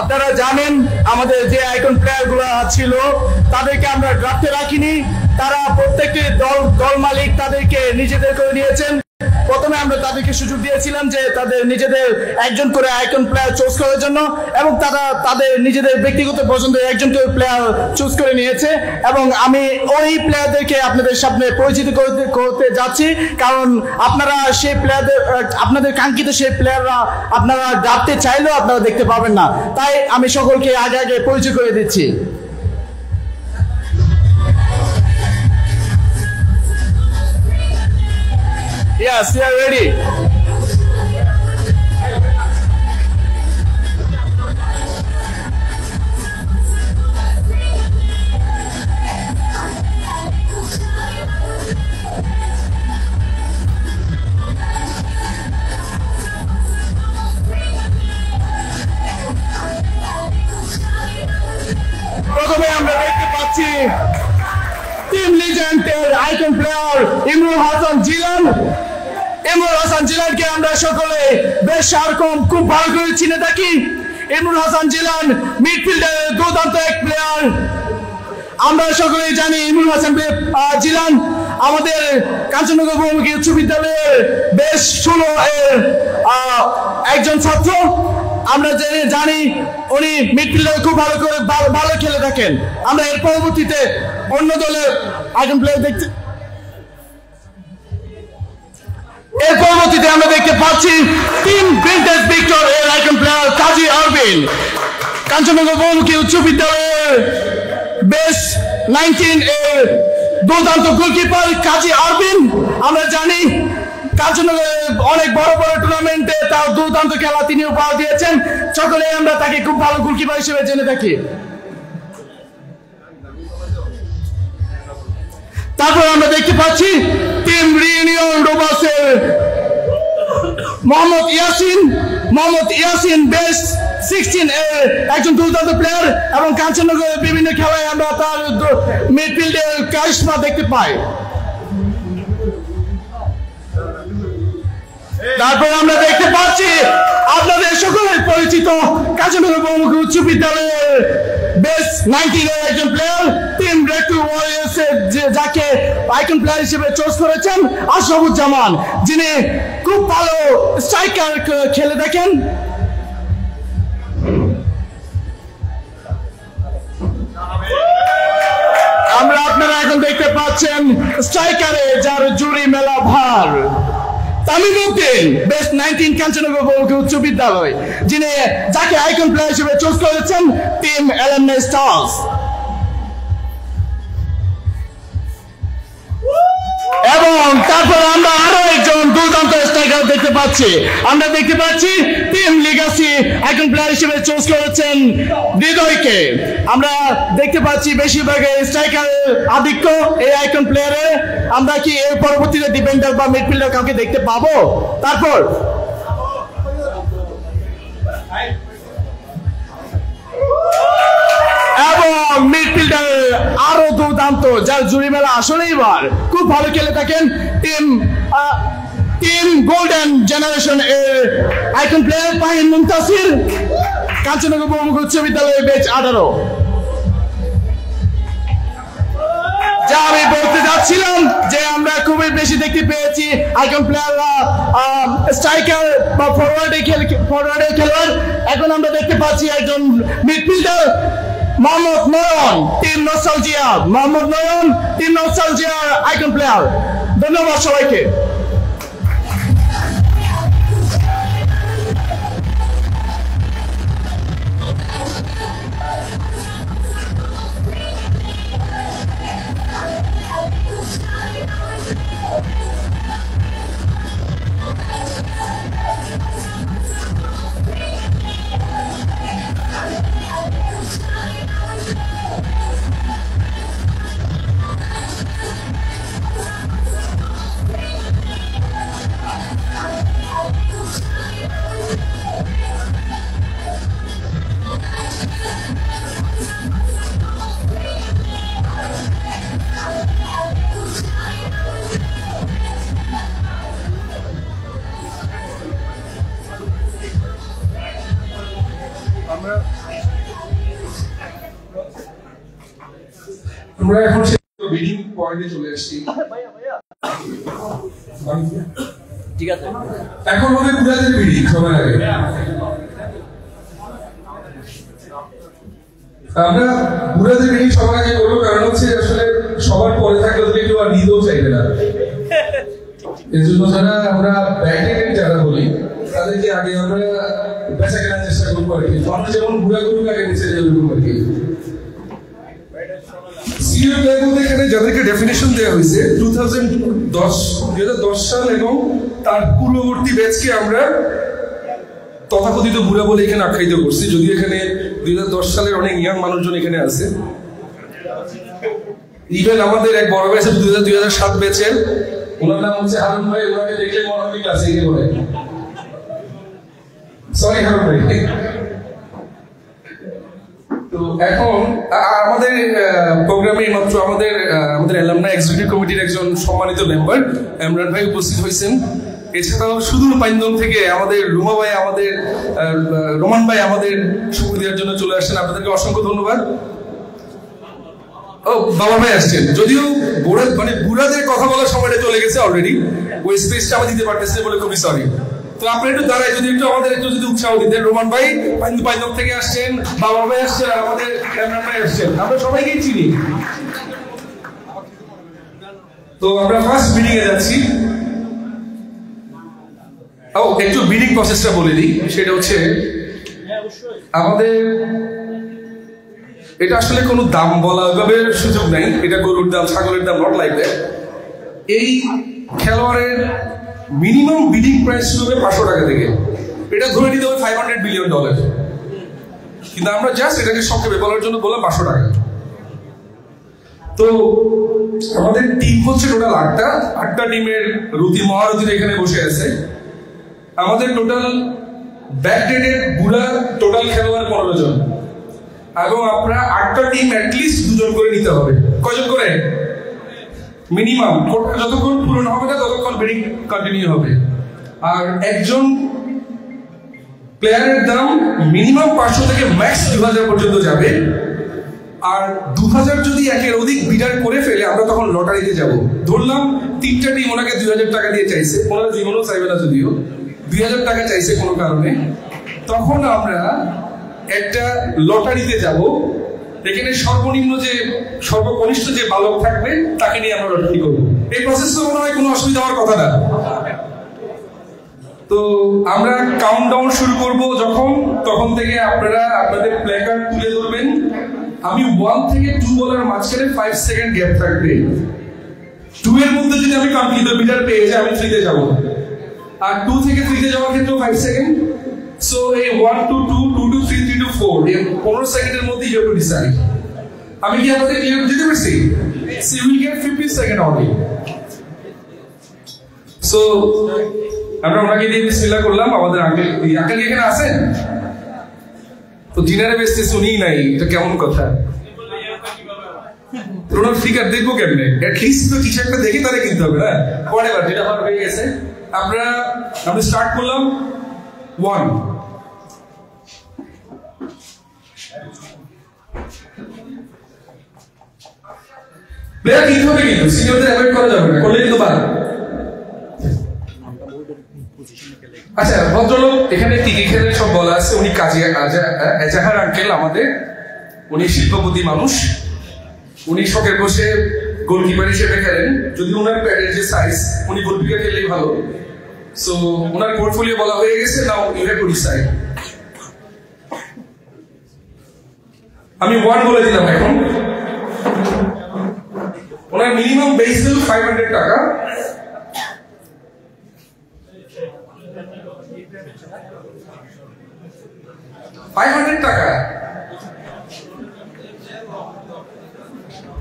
আপনারা জানেন আমাদের যে আইকন প্লেয়ার গুলো ছিল তাদেরকে আমরা ড্রাফটে রাখিনি, তারা প্রত্যেকটি দল মালিক তাদেরকে নিজেদের করে নিয়েছেন। প্রথমে আমরা তাদেরকে সুযোগ দিয়েছিলাম যে তাদের নিজেদের একজন করে আইকন প্লেয়ার চুজ করার জন্য, এবং তারা তাদের নিজেদের ব্যক্তিগত পছন্দের একজন করে প্লেয়ার চুজ করে নিয়েছে, এবং আমি ওই প্লেয়ারদেরকে আপনাদের সামনে পরিচিত করতে যাচ্ছি, কারণ আপনারা সেই প্লেয়ারদের আপনাদের কাঙ্ক্ষিত সেই প্লেয়াররা আপনারা ডাকতে চাইলেও আপনারা দেখতে পাবেন না, তাই আমি সকলকে আগে পরিচয় করে দিচ্ছি। Yes, we are ready. প্রথমে আমরা দেখতে পাচ্ছি টিম লিজেন্ডের আইকন প্লেয়ার ইমরুল হাসান জিলান। ইমরুল হাসান জিলানকে আমরা সকলে বেশ সারকম খুব ভালো করে চিনে থাকি। ইমরুল হাসান জিলান মিডফিল্ডারের দুর্দান্ত এক প্লেয়ার। আমরা সকলেই জানি ইমরুল হাসান জিলান আমাদের কাঞ্চননগর বহুমুখী উচ্চ বিদ্যালয়ের বেশ 16 এর একজন ছাত্র। আমরা জানি উনি মিডফিল্ডারে খুব ভালো খেলে থাকেন। আমরা এর পরবর্তীতে অন্য দলের আইকন প্লেয়ার আমরা দেখতে পাচ্ছি টিম ভিনটেজ ভিক্টর এর আইকন প্লেয়ার কাজী আরবিন। কাঞ্চননগর বহুমুখী উচ্চ বিদ্যালয়ের বেশ 19 এর দুর্দান্ত গোলকিপার কাজী আরবিন। আমরা জানি কাঞ্চননগরের অনেক বড় টুর্নামেন্টে তার দুর্দান্ত খেলা তিনি উপহার দিয়েছেন। সকলেই আমরা তাকে খুব ভালো গোলকিপার হিসেবে জেনে থাকি। তারপর আমরা দেখতে পাচ্ছি টিম রিউনিয়ন রোবাসের মোহাম্মদ ইয়াসিন বেশ 16 এর একজন দুর্দান্ত প্লেয়ার, এবং কাঞ্চননগরের বিভিন্ন খেলায় আমরা তার মিডফিল্ডের কারিশমা দেখতে পাই। তারপর আমরা দেখতে পাচ্ছি আপনাদের সকলের পরিচিত কাঞ্চননগর বহুমুখী উচ্চ বিদ্যালয়ের বেশ 19 এর একজন প্লেয়ার টিম রেড ওয়ারিয়র্স এর যাকে আইকন প্লেয়ার হিসেবে চুজ করেছেন আশরাফুজ্জামান, যিনি খুব ভালো স্ট্রাইকার খেলে থাকেন। আমরা আপনারা এখন দেখতে পাচ্ছেন স্ট্রাইকারে যার জুরি মেলা ভার তামিমউদ্দিন বেশ 19 কাঞ্চননগর বহুমুখী উচ্চ বিদ্যালয়, যিনি যাকে আইকন প্লেয়ার হিসেবে চুজ করেছেন টিম অ্যালামনাই স্টার্স। এবং তারপর আমরা আরো একজন দুর্দান্ত স্ট্রাইকার দেখতে পাচ্ছি। আমরা দেখতে পাচ্ছি টিম লিগাসি আইকন প্লেয়ার হিসেবে চুজ করেছেন হৃদয়কে। আমরা দেখতে পাচ্ছি বেশিরভাগ স্ট্রাইকারের আধিক্য এই আইকন প্লেয়ারে। আমরা কি এর পরবর্তীতে ডিফেন্ডার বা মিডফিল্ডার কাউকে দেখতে পাবো? তারপর এবং মিডফিল্ডার আরো দুর্দান্ত যার জুরি মেলা আসলেই বার খুব ভালো খেলে থাকেন টিম গোল্ডেন জেনারেশন এর আইকন প্লেয়ার ফাহিম মুনতাসির, কাঞ্চননগর বহুমুখী উচ্চ বিদ্যালয়ের বেচ 18। যা আমি বলতে যাচ্ছিলাম যে আমরা খুবই বেশি দেখতে পেয়েছি আইকন প্লেয়াররা স্ট্রাইকার বা ফরওয়ার্ডের খেলোয়াড়। এখন আমরা দেখতে পাচ্ছি একজন মিডফিল্ডার মোহাম্মদ নয়ন টিম নস্টালজিয়া আইকন প্লেয়ার। ধন্যবাদ সবাইকে। আমরা এখন বিডিং পয়েন্টে চলে আসছি। ঠিক আছে, এখন হবে বুড়াদের বিডিং সবার আগে। আমরা বুড়াদের বিডিং সবার আগে করবো, কারণ হচ্ছে আসলে সবার পরে থাকলে ওদের কেউ আর নিতেও চাইবে না। এর জন্য যারা আমরা ব্যাকএন্ড যারা বলি তাদেরকে আগে আমরা বেচা কেনার চেষ্টা করবো আর কি। আমরা যেমন বুড়া গরু আগে বেঁচে যাবে আর কি। এখানে যাদেরকে ডেফিনেশন দেওয়া হয়েছে 2010 সাল এবং তার পূর্ববর্তী ব্যাচকে আমরা তথাকথিত বুড়া বলে এখানে আখ্যায়িত করছি, যদিও এখানে 2010 সালের অনেক ইয়াং মানুষজন এখানে আছে। ইভেন আমাদের এক বড় ব্যাচ 2007 ব্যাচের, ওনার নাম হচ্ছে হারুন ভাই। ওনাকে দেখলে মনে হয় ক্লাসে গিয়ে বলে সরি হারুন ভাই। তো এখন আমাদের প্রোগ্রামে মাত্র আমাদের অ্যালামনাই এক্সিকিউটিভ কমিটির একজন সম্মানিত মেম্বার ইমরান ভাই উপস্থিত হয়েছেন। এছাড়াও সুদূর পাইন্দম থেকে আমাদের রুমা ভাই, আমাদের রোমান ভাই আমাদের সুখ দেওয়ার জন্য চলে আসছেন। আপনাদেরকে অসংখ্য ধন্যবাদ। ও বাবা ভাই আসছেন, যদিও বুড়াদের কথা বলার সময়টা চলে গেছে অলরেডি, ওই স্পেসটা আমি দিতে পারতেছি বলে খুবই সরি। তো আপনি একটু দাঁড়ায় যদি একটু আমাদের একটু যদি উৎসাহ দিতেন। রোমান ভাই পাইন্দম থেকে আসছেন, বাবা ভাই আসছেন, আর আমাদের ইমরান ভাই আসছেন, আমরা সবাইকেই চিনি। তো আমরা ফার্স্ট বিডিং এ যাচ্ছি। একটু বিডিং প্রসেসটা বলে দিই, সেটা হচ্ছে আমাদের এটা আসলে কোনো দাম বলা ওইভাবে সুযোগ নেই, এটা গরুর দাম, ছাগলের দাম, নট লাইক দ্যাট। এই খেলোয়াড়ের মিনিমাম বিডিং প্রাইস শুরু হবে 500 টাকা থেকে। এটা ধরে নিতে হবে $500 বিলিয়ন, কিন্তু আমরা জাস্ট এটাকে সংক্ষেপে বলার জন্য বললাম 500 টাকা। তো আমাদের টিম হচ্ছে টোটাল 8টা টিমের রুতি মহারথীরা এখানে বসে আছে। আমাদের টোটাল ব্যাকডেটেড বুড়া টোটাল খেলোয়াড় 15 জন, এবং আপনারা 8টা টিম অ্যাটলিস্ট 2 জন করে নিতে হবে। কয়জন করে? মিনিমাম। যতক্ষণ পূরণ হবে না ততক্ষণ বিডিং কন্টিনিউ হবে। আর একজন প্লেয়ারের দাম মিনিমাম 500 থেকে ম্যাক্স 2000 পর্যন্ত যাবে। আর 2000 যদি একের অধিক বিডার করে ফেলে আমরা তখন লটারিতে যাব। ধরলাম 3টা টিম ওনাকে 2000 টাকা দিয়ে চাইছে, ওনারা জীবনেও চাইবে না, যদিও 2000 টাকা চাইছে কোনো কারণে, তখন আমরা একটা লটারিতে যাব। এখানে সর্বনিম্ন যে সর্বকনিষ্ঠ যে বালক থাকবে তাকে নিয়ে আমরা লটারি করবো। এই প্রসেস তো মনে হয় কোনো অসুবিধা হওয়ার কথা না। তো আমরা কাউন্টডাউন শুরু করব যখন, তখন থেকে আপনারা আপনাদের প্ল্যাকার্ড তুলে ধরবেন। আমি 1 থেকে 2 বলার মাঝখানে 5 সেকেন্ড গ্যাপ থাকবে। 2 এর মধ্যে যদি আমি কমপ্লিট বিডার পেয়ে যাই আমি 3 তে যাব, আর 2 থেকে 3 তে যাওয়ার ক্ষেত্রে 5 সেকেন্ড। সো এই 1 to 2, 2 to 3, 3 to 4 এই 15 সেকেন্ডের মধ্যে ইউ হ্যাভ টু ডিসাইড। আমি কি আপনাদের ক্লিয়ার দিতে পারছি? So you will get 15 second only. So আমরা ওনাকে দিয়ে বিসমিল্লাহ করলাম। আমাদের আঙ্কেল এখানে আছেন তো ডিনারে বেসতে শুনি নাই, এটা কেমন কথা? ওনার ফিগার দেখবো কেমনে? অ্যাটলিস্ট তো টি শার্টটা দেখে তাহলে কিনতে হবে না। হোয়াটএভার, যেটা আমার হয়ে গেছে। আমরা স্টার্ট করলাম 1। প্লেয়ার কিনতে হবে, কিন্তু সিনিয়রদের অ্যাভয়েড করা যাবে না, করলে কিন্তু বাদ। আচ্ছা, ভদ্রলোক এখানে টিকে খেলে সব বলা আছে। উনি এজাহার আঙ্কেল আমাদের, উনি শিল্পপতি মানুষ। উনি শখের বসে গোলকিপার হিসেবে খেলেন, যদি ওনার প্যাডের যে সাইজ, উনি গোলকিপার খেলেই ভালো। সো ওনার পোর্টফোলিও বলা হয়ে গেছে, now you have to decide. আমি 1 বলে দিলাম। এখন ওনার মিনিমাম বেস ভ্যালু 500 টাকা।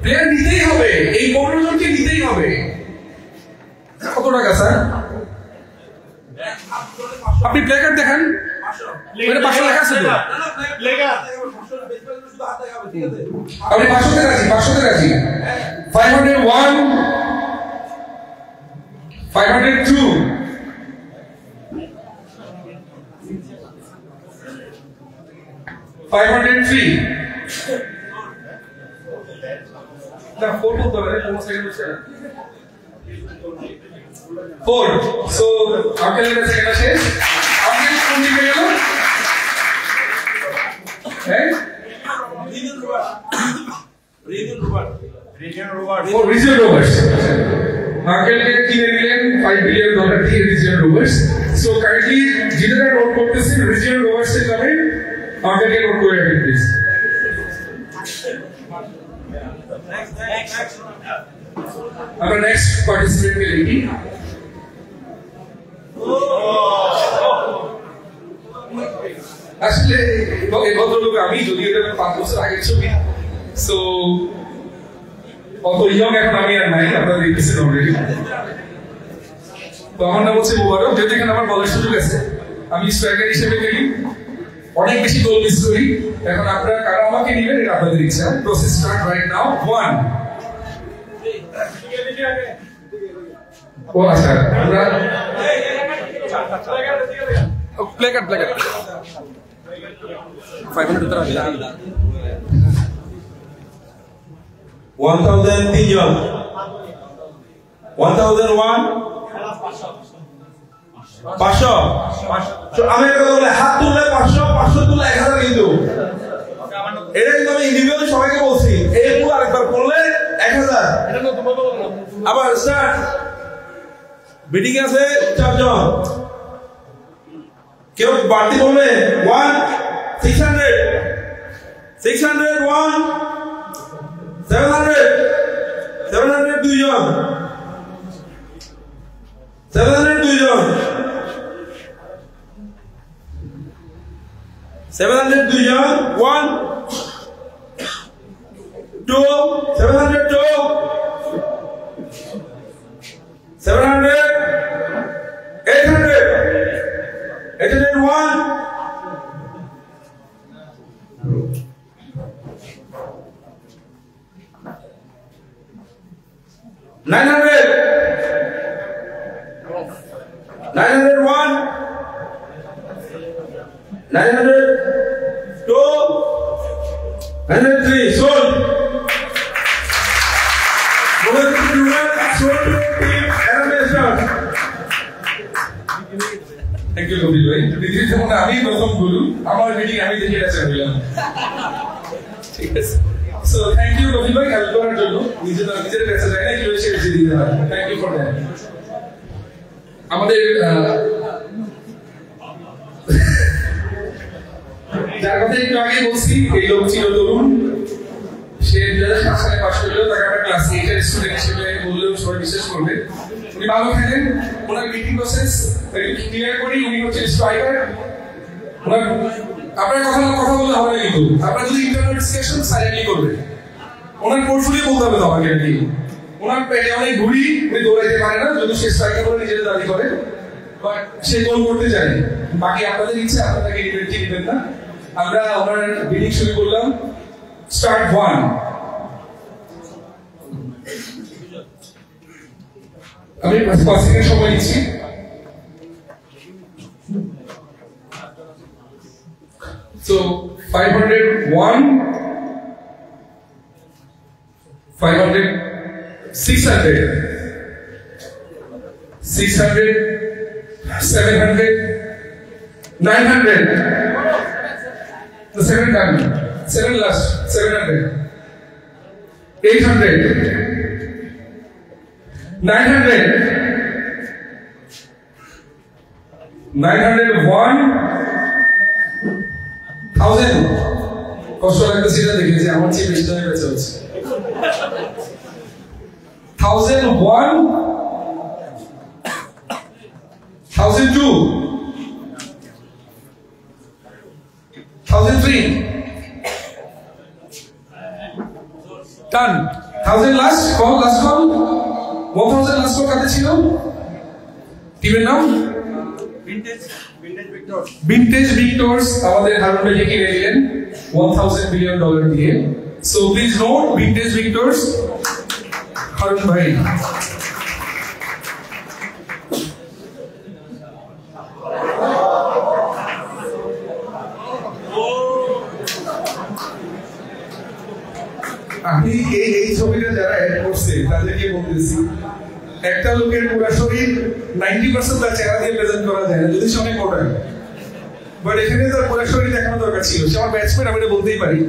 প্লেয়ার নিতেই হবে, এই 15 জনকে নিতেই হবে। কত টাকা স্যার? আপনি প্লেকার্ড দেখেন, 500 লেখা আছে তো? আপনি 500 রাজি, 500 রাজি। 501, 502, 503, 503 না 4 বলতে হবে কোন সেকেন্ড হচ্ছে 4 সো আঙ্কেলের কাছে এটা শেষ আঙ্কেল কোন দিকে গেল হ্যাঁ রিজিয়ন রোভার্স আঙ্কেলকে কিনে নিলেন $5 বিলিয়ন দিয়ে রিজিয়ন রোভার্স সো কাইন্ডলি যেটা নোট করতেছেন রিজিয়ন রোভার্স এর নামে আঙ্কেলকে নোট করে রাখেন প্লিজ আমরা নেক্সট পার্টিসিপেন্টকে লিখি আসলে এই ভদ্রলোক আমি যদি এটা 5 বছর আগের ছবি সো অত ইয়ং এখন আমি আর নাই আপনারা দেখতেছেন অলরেডি তো আমার নাম হচ্ছে মুবারক যেহেতু এখানে আমার বলার সুযোগ আছে আমি স্ট্রাইকার হিসেবে খেলি অনেক বেশি গোল মিস করি এখন আপনারা কারা আমাকে নেবেন এটা আপনাদের ইচ্ছা প্রসেস স্টার্ট রাইট নাও 1 ও আচ্ছা আমরা প্লে কাট 500 টাকা দিলাম 1000 তিনজন 1001 500 আমি বলে হাত তুললে 500 তুললে 1000 কিন্তু এটা কিন্তু আমি ইন্ডিভিজুয়ালি সবাইকে বলছি এই পুরো আরেকবার করলে 1000 এটা নতুন ভাবে বললাম আবার স্টার্ট বিডিং আছে 4 জন কেউ বাড়তি বলবে 1 600 1 700 2 জন 700 2 জন 700 2 জন 1 2 700 2 700 800 801 900 901 900 2 903 sold Thank you, Gopi bhai. Didi যেমন আমি প্রথম গুরু আমার মিটিং আমি দেখে এটা চাইলাম ঠিক আছে সো থ্যাংক ইউ গোপি ভাই হেল্প করার জন্য নিজের কাছে যায় না কি হয়েছে এসে দিতে হয় থ্যাংক ইউ ফর দ্যাট আমাদের যার কথা একটু আগে বলছি এই লোক ছিল তরুণ সে 2007 সালে পাশ করলেও তাকে আমরা ক্লাস 8 এর স্টুডেন্ট হিসেবে বললেও সবাই বিশ্বাস করবে উনি ভালো খেলেন ওনার মিটিং প্রসেস ক্লিয়ার করি উনি হচ্ছে স্ট্রাইকার ওনার আপনার কথা বললে হবে না কিন্তু আপনারা যদি ইন্টারনাল ডিসকাশন সাইলেন্টলি করবেন ওনার পোর্টফোলিও বলতে হবে আমাকে আর কি ওনার পেটে অনেক ঘুরি উনি দৌড়াইতে পারে না যদি সে স্ট্রাইকার করে নিজের দাবি করে বাট সে গোল করতে জানে বাকি আপনাদের ইচ্ছা আপনাকে নেবেন কি নেবেন না আমরা ওনার মিটিং শুরু করলাম স্টার্ট 1 আমি পাসিংয়ের সময় নিচ্ছি so 501 500 600 600 700 900 the seven time 7 last 700 800 900 901 1000 কষ্ট লাগতেছে এটা দেখে যে আমার চেয়ে বেশি দামে বেচা হচ্ছে 1001 1002 1003 done 1000 last call 1000 last call কাতে ছিল টিমের নাম Vintage Victors আমাদের হারুন ভাই কিনে নিলেন $1000 বিলিয়ন দিয়ে so please note Vintage Victors Harun ভাই আমি এই ছবিটা যারা অ্যাড করছে তাদেরকে বলতেছি, একটা লোকের পুরো শরীর 90% তার চেহারা দিয়ে প্রেজেন্ট করা যায় না যদি সে অনেক মোটা, বাট এখানে তার পুরো শরীর দেখানো দরকার ছিল। সে আমার ব্যাটসম্যান, আমি এটা বলতেই পারি।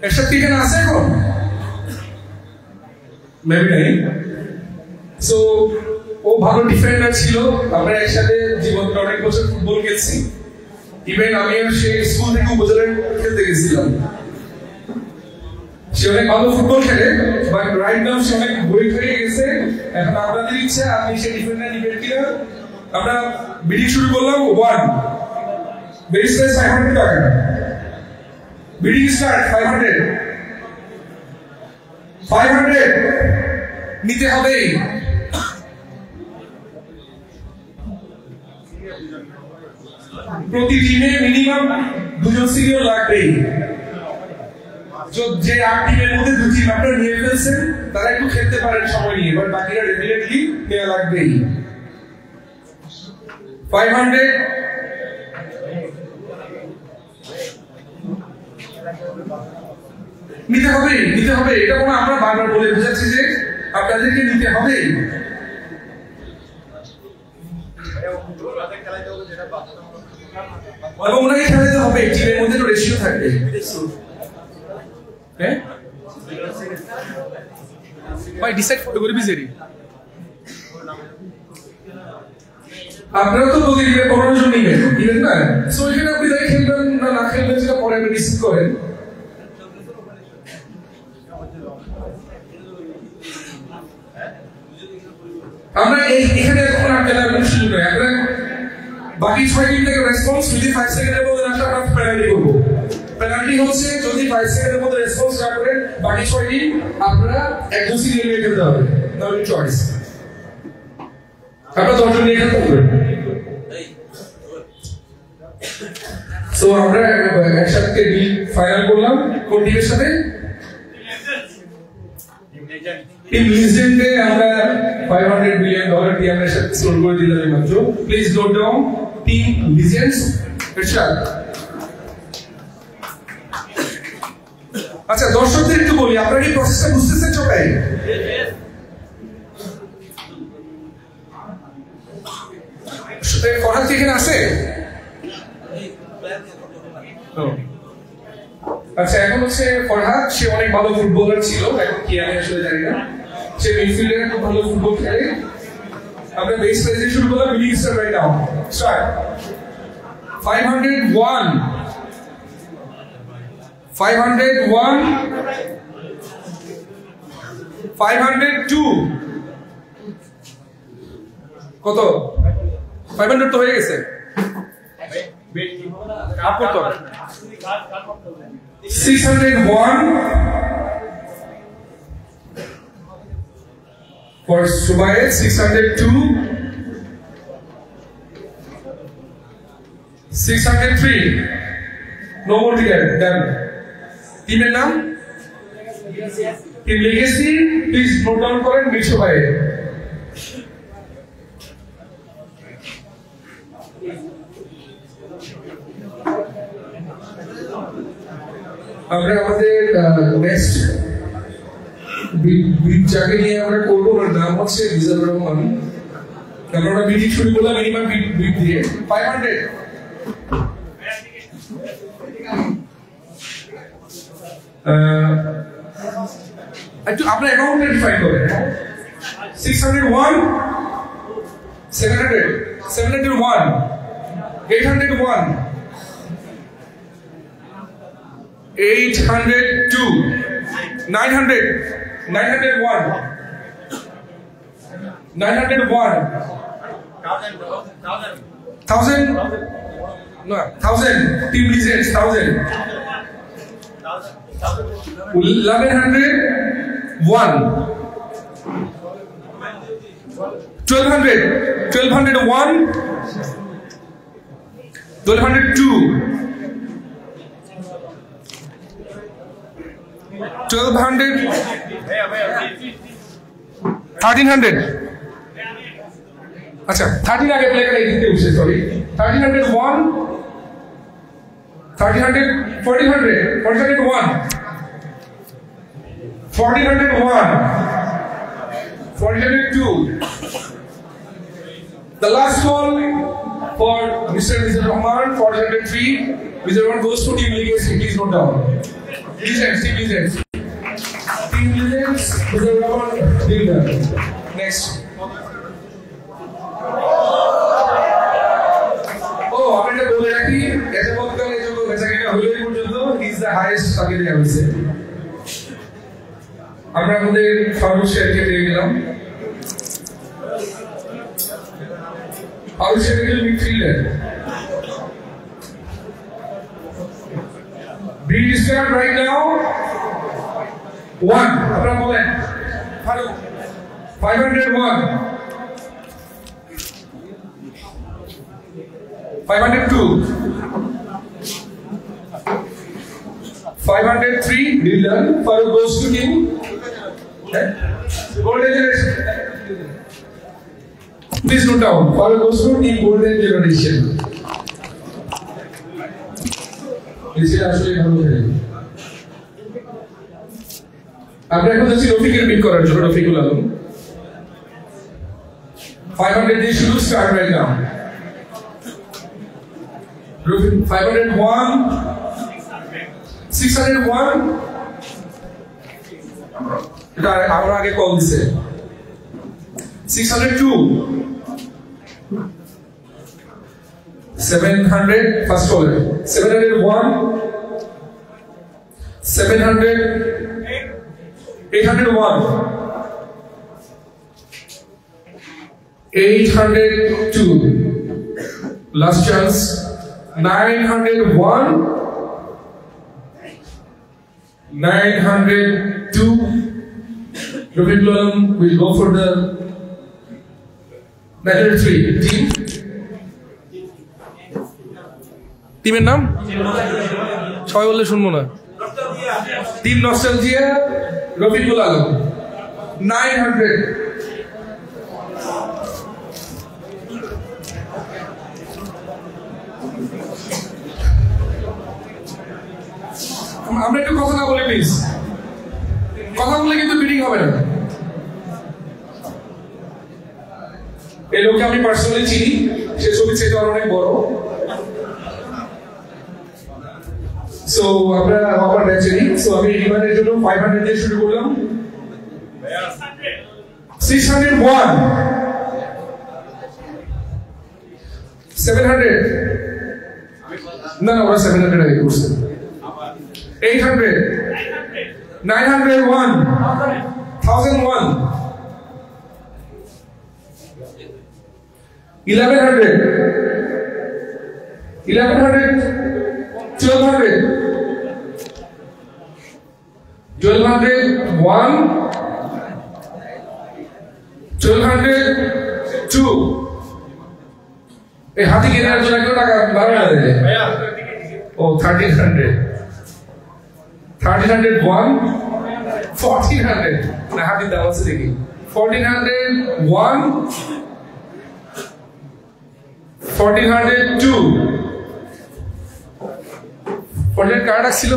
এসব কি এখানে আছে এখন? মেবি নাই। সো ও ভালো ডিফেন্ডার ছিল, আমরা একসাথে জীবনে অনেক বছর ফুটবল খেলছি। ইভেন আমিও সে স্কুল থেকে উপজেলায় খেলতে গেছিলাম। সে অনেক ভালো ফুটবল খেলে, বাট রাইট নাও সে অনেক বই হয়ে গেছে। এখন আপনাদের ইচ্ছা আপনি সে ডিফেন্ডার নিবেন কিনা। আমরা বিডিং শুরু করলাম 1 বেস প্রাইস 500 টাকা, বিডিং স্টার্ট 500 নিতে হবে। প্রতি টিমে মিনিমাম 2 জন সিনিয়র লাগবেই। যে 8 টিমের মধ্যে 2 টিম আপনারা নিয়ে ফেলছেন, তারা একটু খেলতে পারেন সময় নিয়ে, বাট বাকিরা ডেফিনেটলি নেওয়া লাগবেই। 500 নিতে হবে, নিতে হবে। এটা কোনো আমরা বারবার বলে বোঝাচ্ছি যে আপনাদেরকে নিতে হবে। এবং ওনাকে খেলাতে হবে, টিমের মধ্যে রেশিও থাকবে। হ্যাঁ ভাই ডিসাইড করে বিজেরি আপনারা তো বলে দিবেন 15 জন নিবেন, দিবেন না? সো এখানে আপনি যাই খেলবেন না না খেলবেন সেটা পরে আপনি ডিসাইড করেন। আমরা এখানে এখন আর খেলার কোনো সুযোগ নেই। আমরা বাকি 6 টিম থেকে রেসপন্স যদি 5 সেকেন্ডের মধ্যে না আসে আমরা পেনাল্টি করব। পেনাল্টি হচ্ছে যদি 5 সেকেন্ডের মধ্যে রেসপন্স না করেন বাকি 6 টিম আপনারা একজন সিনিয়র নিয়ে খেলতে হবে, নো চয়েস। আপনারা 10 জন নিয়ে খেলতে হবে। সো আমরা একসাথে ডিল ফাইনাল করলাম কোন টিমের সাথে? টিম লিজেন্ডে আমরা $500 মিলিয়ন টিমের সাথে সোল করে দিলাম মাত্র। Please note down team legends Ershad. আচ্ছা দর্শকদের একটু বলি, আপনারা কি প্রসেসটা বুঝতেছেন সবাই? ফরহাদ কি এখানে আছে? আচ্ছা এখন হচ্ছে ফরহাদ, সে অনেক ভালো ফুটবলার ছিল, এখন কি আমি আসলে জানি না। সে মিডফিল্ডে খুব ভালো ফুটবল খেলে। আমরা বেস প্রাইজে শুরু করলাম, billing start right now start. 501 501 502 কত? 500 তো হয়ে গেছে। আপলোড কর। 601 for Subayed, 602 603 no more ticket done. টিমের নাম team legacy, please note down করেন মির সুবাইয়েদ। আমরা আমাদের নেক্সট যাকে নিয়ে আমরা করবো ওর নাম হচ্ছে রিজাল রহমান। আমরা মিটিং শুরু করলাম মিনিমাম বিট দিয়ে 500। একটু আপনার অ্যাকাউন্ট ডিফাইন করেন। 601 700 701 801 802 900 901 901 1000 no 1000 team legends 1000 1101 1200 1201 1202 1200 1300 अच्छा 13 आगे प्ले करें कितने उसे sorry 1301 1300 1400 1401 1401, 1402. The last call for Mr. Mizur Rahman, 1403. Mizur Rahman goes to Team Legacy. Please note down. Legends, Team Legends. Team Legends, Mizur Rahman, leader. Next. Oh, I'm going to go there. As a worker, he is the highest target I will say. আমরা আমাদের ফারুক শেখকে পেয়ে গেলাম। ফারুক শেখ একজন midfielder. Beat start right now. 1. আপনারা বলেন Faruk 501, 502, 503. Deal done. Farooq goes to team. Golden Generation. Please note down. Farooq goes to team Golden Generation. This is actually ভালো খেলে। আমরা এখন যাচ্ছি রফিকের পিক করার জন্য, রফিকুল আলম। 500 দিয়ে শুরু, start right now. 501, 601. এটা আমরা আগে কল দিছে। 602, 700 first call. 701, 700, 801, 802. Last chance. 901, 902. Rafik Alam will go for the 903 team. টিমের নাম সবাই বললে শুনবো না। Team nostalgia, Rafiqul Alam 900। আমরা একটু কথা না বলি প্লিজ, কথা বলে কিন্তু বিডিং হবে না। এই লোককে আমি পার্সোনালি চিনি, সে ছবি চেয়ে অনেক বড়। সো আমরা আমার ম্যাচে নিই। সো আমি রিমান্ডের জন্য 500 দিয়ে শুরু করলাম। 601, 700, না না ওরা 700 আগে করছে। 800, 901, 1001, 1100, 1100, 1200, 1201, 1202. এই হাতি কেনার জন্য কেউ টাকা বাড়ানো দেয়। ও 1300, 1301, 1400 না হাতির দাম আছে দেখি। 1401, 1402. 1400 কার্ড আসছিল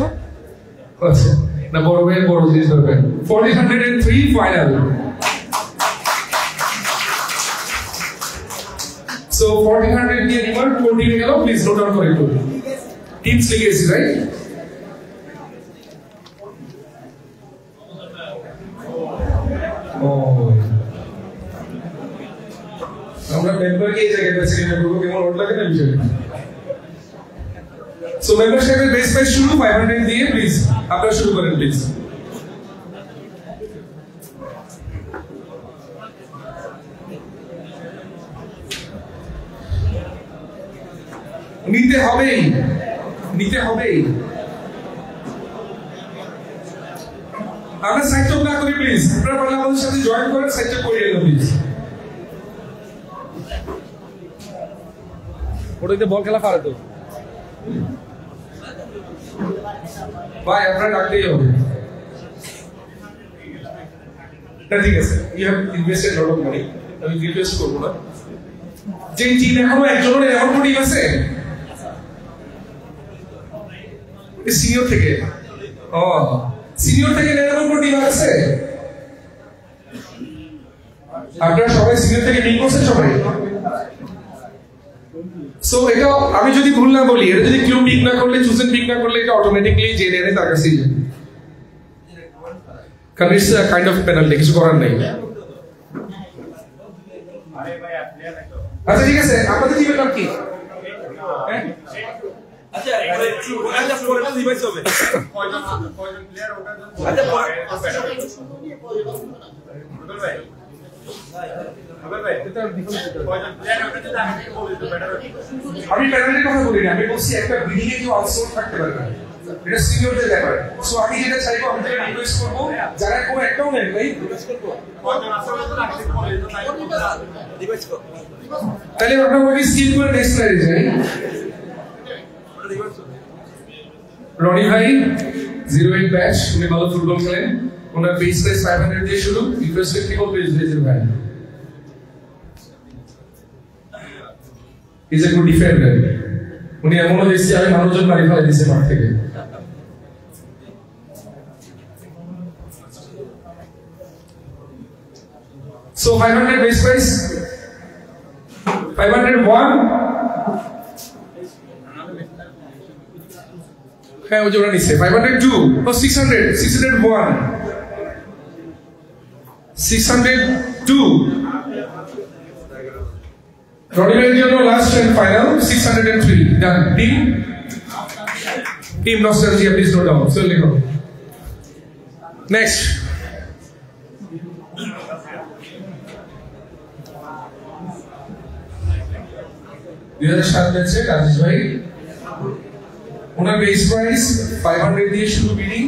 আচ্ছা না, বড় ভাইয়ের বড় জিনিস দরকার। 1403 ফাইনাল। সো 1400 দিয়ে রিমান্ড 20 হয়ে গেল। প্লিজ নোট ডাউন করে একটু। Teams legacy right. আমরা মেম্বারকে এই জায়গায় বেছে নিয়ে করবো, কেমন ওট লাগে না বিষয়। সো মেম্বারশিপের বেস প্রাইস শুরু 500 দিয়ে। প্লিজ আপনারা শুরু করেন প্লিজ। নিতে হবেই, নিতে হবেই। আমরা সাইড টপ না করি প্লিজ। আপনারা পারলে আমাদের সাথে জয়েন করেন, সাইড টপ করিয়ে দেন প্লিজ। ওটাতে বল খেলা পারে তো ভাই, আপনারা ডাকতেই হবে। ঠিক আছে, you have invested lot of money, আমি রিকোয়েস্ট করবো না। যে টিম এখনো একজনের এমন টিম আছে সিনিয়র থেকে, ও সিনিয়র থেকে 99 টিম আছে? আপনারা সবাই সিনিয়র থেকে বিং করছেন সবাই? সো এটা আমি যদি ভুল না বলি, এটা যদি কেউ পিক না করলে, চুজেন পিক না করলে, এটা অটোমেটিকলি যে নেয় তার কাছেই যাবে, কারণ it's a kind of penalty, কিছু করার নেই। আচ্ছা ঠিক আছে, আপনাদের টিমের নাম কি? আচ্ছা পরে ডিভাইস হবে, কয়জন প্লেয়ার ওটা, আচ্ছা ভাই আমি প্যানেলের কথা বলি না, আমি বলছি একটা বিল্ডিং এ কেউ আউটসোর্স থাকতে পারে না, এটা সিনিয়রদের ব্যাপার। সো আমি যেটা চাইবো, আমি যেটা রিকোয়েস্ট করবো, যারা কোনো একটাও নেন ভাই তাহলে আপনার ওই স্কিল করে নেক্সট লাইনে যাই। রনি ভাই 08 ব্যাচ, উনি ভালো ফুটবল খেলেন, ওনার বেস প্রাইস 500 দিয়ে শুরু, ইন্টারেস্টেড থেকে পেজ দিয়েছেন ভাই। ইজ এ গুড ডিফেন্ডার, উনি এমনও দেখছি আমি মানুষজন মারি ফেলে দিয়েছে মাঠ থেকে। সো 500 বেস প্রাইস, 501 হ্যাঁ ওই যে ওরা নিচ্ছে 502 ও 600, 601, 602 রনিবের জন্য last and final 603 done. Team Nostalgia please note down, so লিখো নেক্সট। ব্যাচে রাজেশ ভাই, ওনার বেস প্রাইস 500 দিয়ে শুরু, বিডিং